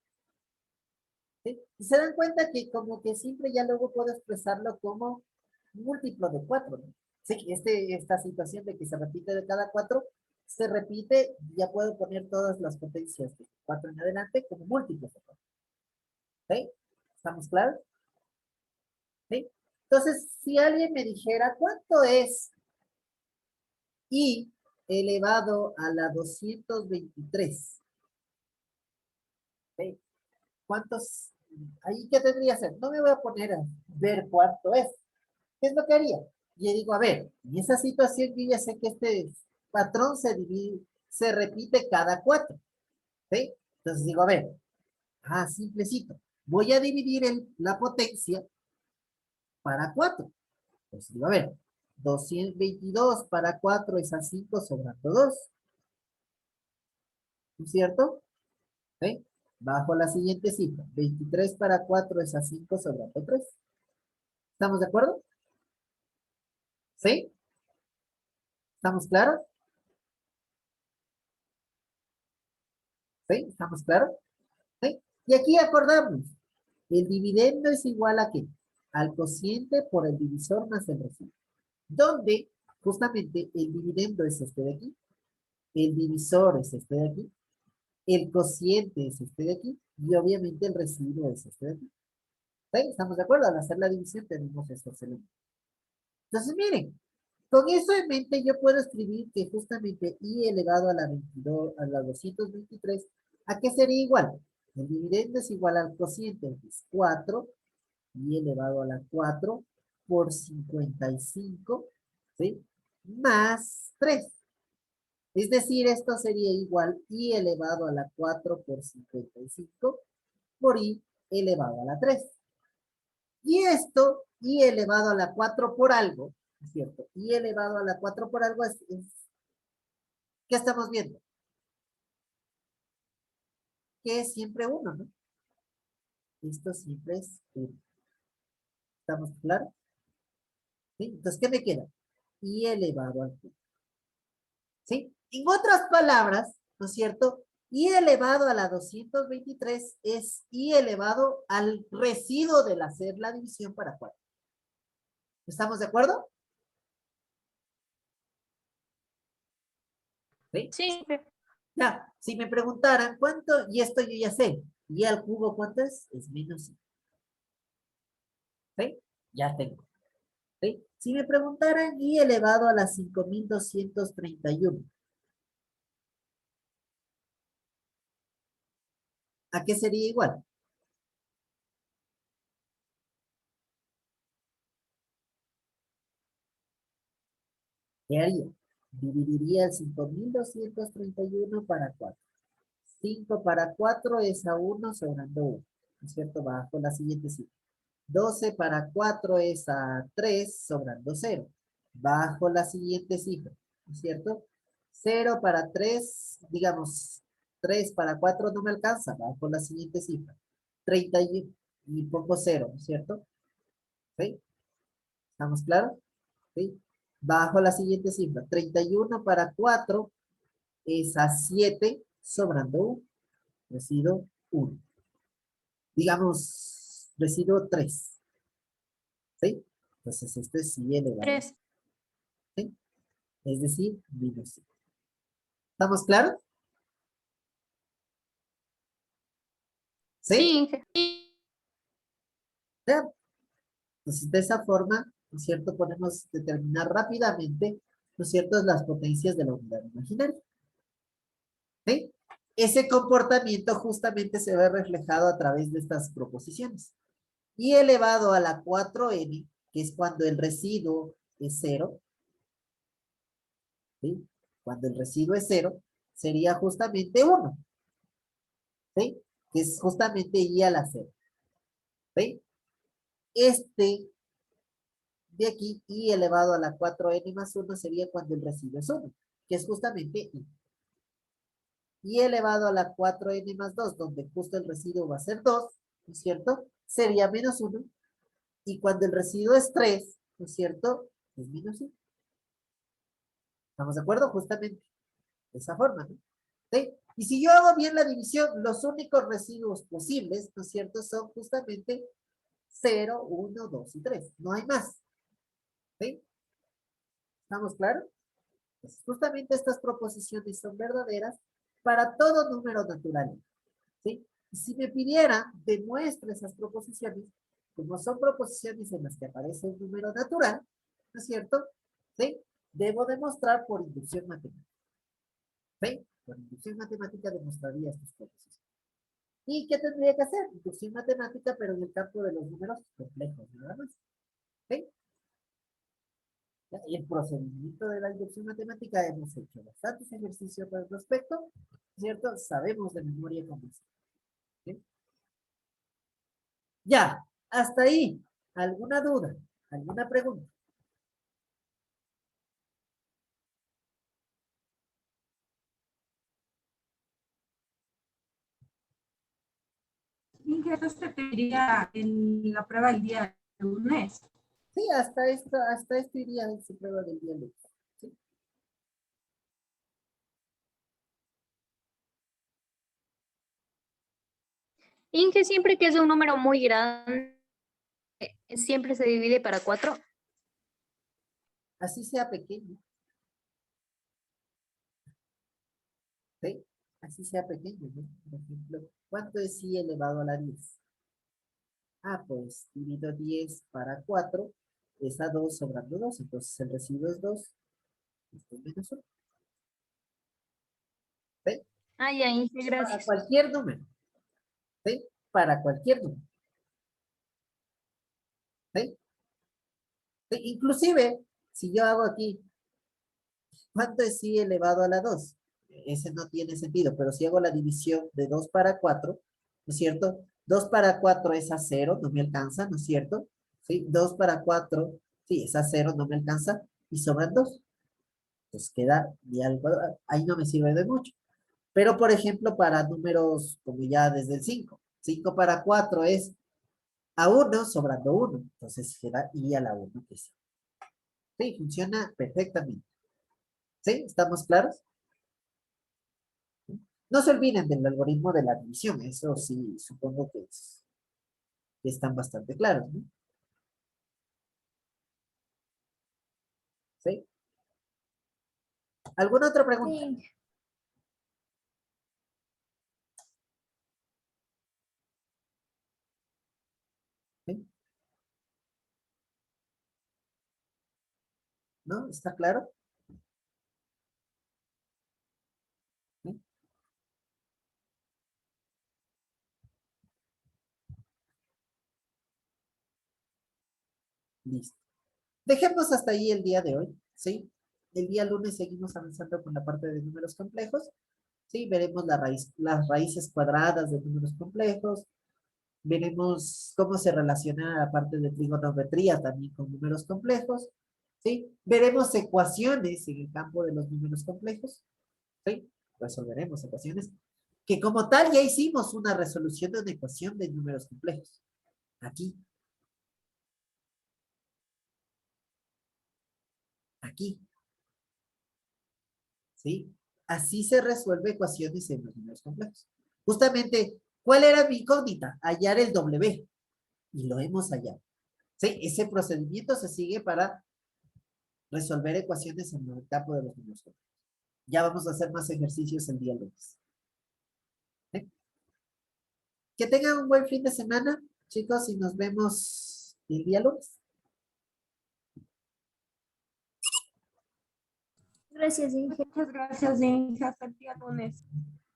¿Sí? Y se dan cuenta que como que siempre ya luego puedo expresarlo como múltiplo de 4, ¿no? Sí, esta situación de que se repite de cada 4, se repite, ya puedo poner todas las potencias de 4 en adelante como múltiplos de 4. ¿Sí? ¿Estamos claros? ¿Sí? Entonces, si alguien me dijera, ¿cuánto es i elevado a la 223? ¿Sí? ¿Cuántos? Ahí, ¿qué tendría que hacer? No me voy a poner a ver cuánto es. ¿Qué es lo que haría? Yo digo, a ver, en esa situación yo ya sé que este patrón se divide, se repite cada 4. ¿Sí? Entonces digo, a ver, simplecito. Voy a dividir la potencia para 4. Entonces digo, a ver, 222 para 4 es a 5 sobrando 2. ¿No es cierto? ¿Sí? Bajo la siguiente cifra. 23 para 4 es a 5 sobrando 3. ¿Estamos de acuerdo? ¿Sí? ¿Estamos claros? ¿Sí? ¿Estamos claros? ¿Sí? Y aquí acordamos. El dividendo es igual a ¿qué? Al cociente por el divisor más el residuo. Donde justamente el dividendo es este de aquí. El divisor es este de aquí. El cociente es este de aquí. Y obviamente el residuo es este de aquí. ¿Sí? ¿Estamos de acuerdo? Al hacer la división tenemos estos elementos. Entonces, miren, con eso en mente yo puedo escribir que justamente i elevado a la 22, a la 223, ¿a qué sería igual? El dividendo es igual al cociente, que es 4, i elevado a la 4 por 55, ¿sí? Más 3. Es decir, esto sería igual i elevado a la 4 por 55 por i elevado a la 3. Y esto, i elevado a la 4 por algo, ¿es cierto? I elevado a la 4 por algo ¿qué estamos viendo? Que es siempre 1, ¿no? Esto siempre es 1. ¿Estamos claros? ¿Sí? Entonces, ¿qué me queda? I elevado al cubo. ¿Sí? En otras palabras, ¿no es cierto? y elevado a la 223 es y elevado al residuo del hacer la división para 4. ¿Estamos de acuerdo? ¿Sí? Sí, Ya, si me preguntaran cuánto, y esto yo ya sé, y al cubo cuánto es menos 5. ¿Sí? Ya tengo. ¿Sí? Si me preguntaran y elevado a la 5231, ¿a qué sería igual? ¿Qué haría? Dividiría el 5231 para 4. 5 para 4 es a 1 sobrando 1. ¿No es cierto? Bajo la siguiente cifra. 12 para 4 es a 3 sobrando 0. Bajo la siguiente cifra. ¿No es cierto? 0 para 3, digamos, 3 para 4 no me alcanza. Bajo la siguiente cifra. 30 y pongo 0, ¿no es cierto? ¿Sí? ¿Estamos claros? ¿Sí? Bajo la siguiente cifra. 31 para 4 es a 7 sobrando 1. Residuo 1. Digamos, residuo 3. ¿Sí? Entonces, esto es sí elevado. 3. ¿Sí? Es decir, menos 5. ¿Estamos claros? ¿Sí? Sí, Inge. Ya. Entonces, de esa forma, ¿no es cierto? Podemos determinar rápidamente, ¿no es cierto?, las potencias de la unidad imaginaria. ¿Sí? Ese comportamiento justamente se ve reflejado a través de estas proposiciones. Y elevado a la 4n, que es cuando el residuo es 0, ¿sí? Cuando el residuo es 0, sería justamente 1, ¿sí? Que es justamente y a la 0, ¿sí? Este de aquí, y elevado a la 4n más 1 sería cuando el residuo es 1, que es justamente i. Y elevado a la 4n más 2, donde justo el residuo va a ser 2, ¿no es cierto? Sería menos 1. Y cuando el residuo es 3, ¿no es cierto? Es menos 1. ¿Estamos de acuerdo? Justamente de esa forma, ¿no? ¿Sí? Y si yo hago bien la división, los únicos residuos posibles, ¿no es cierto? Son justamente 0, 1, 2 y 3. No hay más. ¿Sí? ¿Estamos claros? Pues justamente estas proposiciones son verdaderas para todo número natural. ¿Sí? Y si me pidiera, demuestre esas proposiciones, como son proposiciones en las que aparece un número natural, ¿no es cierto? ¿Sí? Debo demostrar por inducción matemática. ¿Sí? Por inducción matemática demostraría estas proposiciones. ¿Y qué tendría que hacer? Inducción matemática, pero en el campo de los números complejos, nada más. ¿Sí? Y el procedimiento de la inducción matemática hemos hecho bastantes ejercicios al respecto, ¿cierto? Sabemos de memoria cómo es. ¿Sí? Ya, hasta ahí. ¿Alguna duda? ¿Alguna pregunta? Inge, esto te diría en la prueba el día lunes. Sí, hasta esto iría en su prueba del día lunes. ¿Sí? Inge, siempre que es un número muy grande, siempre se divide para 4. Así sea pequeño. ¿Sí? Así sea pequeño, ¿no? Por ejemplo, ¿cuánto es i elevado a la 10? Ah, pues divido 10 para 4, es a 2 sobrando 2, entonces el residuo es 2, esto es menos 1. ¿Sí? Ah, ya, Inge, Para gracias. cualquier número. ¿Sí? Para cualquier número. ¿Sí? ¿Sí? Inclusive, si yo hago aquí, ¿cuánto es i elevado a la 2? Ese no tiene sentido, pero si hago la división de 2 para 4, ¿no es cierto? 2 para 4 es a 0, no me alcanza, ¿no es cierto? ¿Sí? 2 para 4, sí, es a 0, no me alcanza, y sobran 2. Pues queda, y algo, ahí no me sirve de mucho. Pero, por ejemplo, para números como ya desde el 5, 5 para 4 es a 1 sobrando 1. Entonces queda i a la 1. Que sí. Sí, funciona perfectamente. ¿Sí? ¿Estamos claros? No se olviden del algoritmo de la división, eso sí, supongo que están bastante claros, ¿no? ¿Sí? ¿Alguna otra pregunta? Sí. ¿Sí? ¿No? ¿Está claro? ¿Sí? Listo. Dejemos hasta ahí el día de hoy, ¿sí? El día lunes seguimos avanzando con la parte de números complejos, ¿sí? Veremos las raíces cuadradas de números complejos, veremos cómo se relaciona la parte de trigonometría también con números complejos, ¿sí? Veremos ecuaciones en el campo de los números complejos, ¿sí? Resolveremos ecuaciones, que como tal ya hicimos una resolución de una ecuación de números complejos. Aquí, ¿sí? Así se resuelve ecuaciones en los números complejos. Justamente, ¿cuál era mi incógnita? Hallar el W. Y lo hemos hallado. ¿Sí? Ese procedimiento se sigue para resolver ecuaciones en el campo de los números complejos. Ya vamos a hacer más ejercicios el día lunes. ¿Sí? Que tengan un buen fin de semana, chicos, y nos vemos el día lunes. Gracias, Inge. Muchas gracias, Inge. Hasta el día lunes.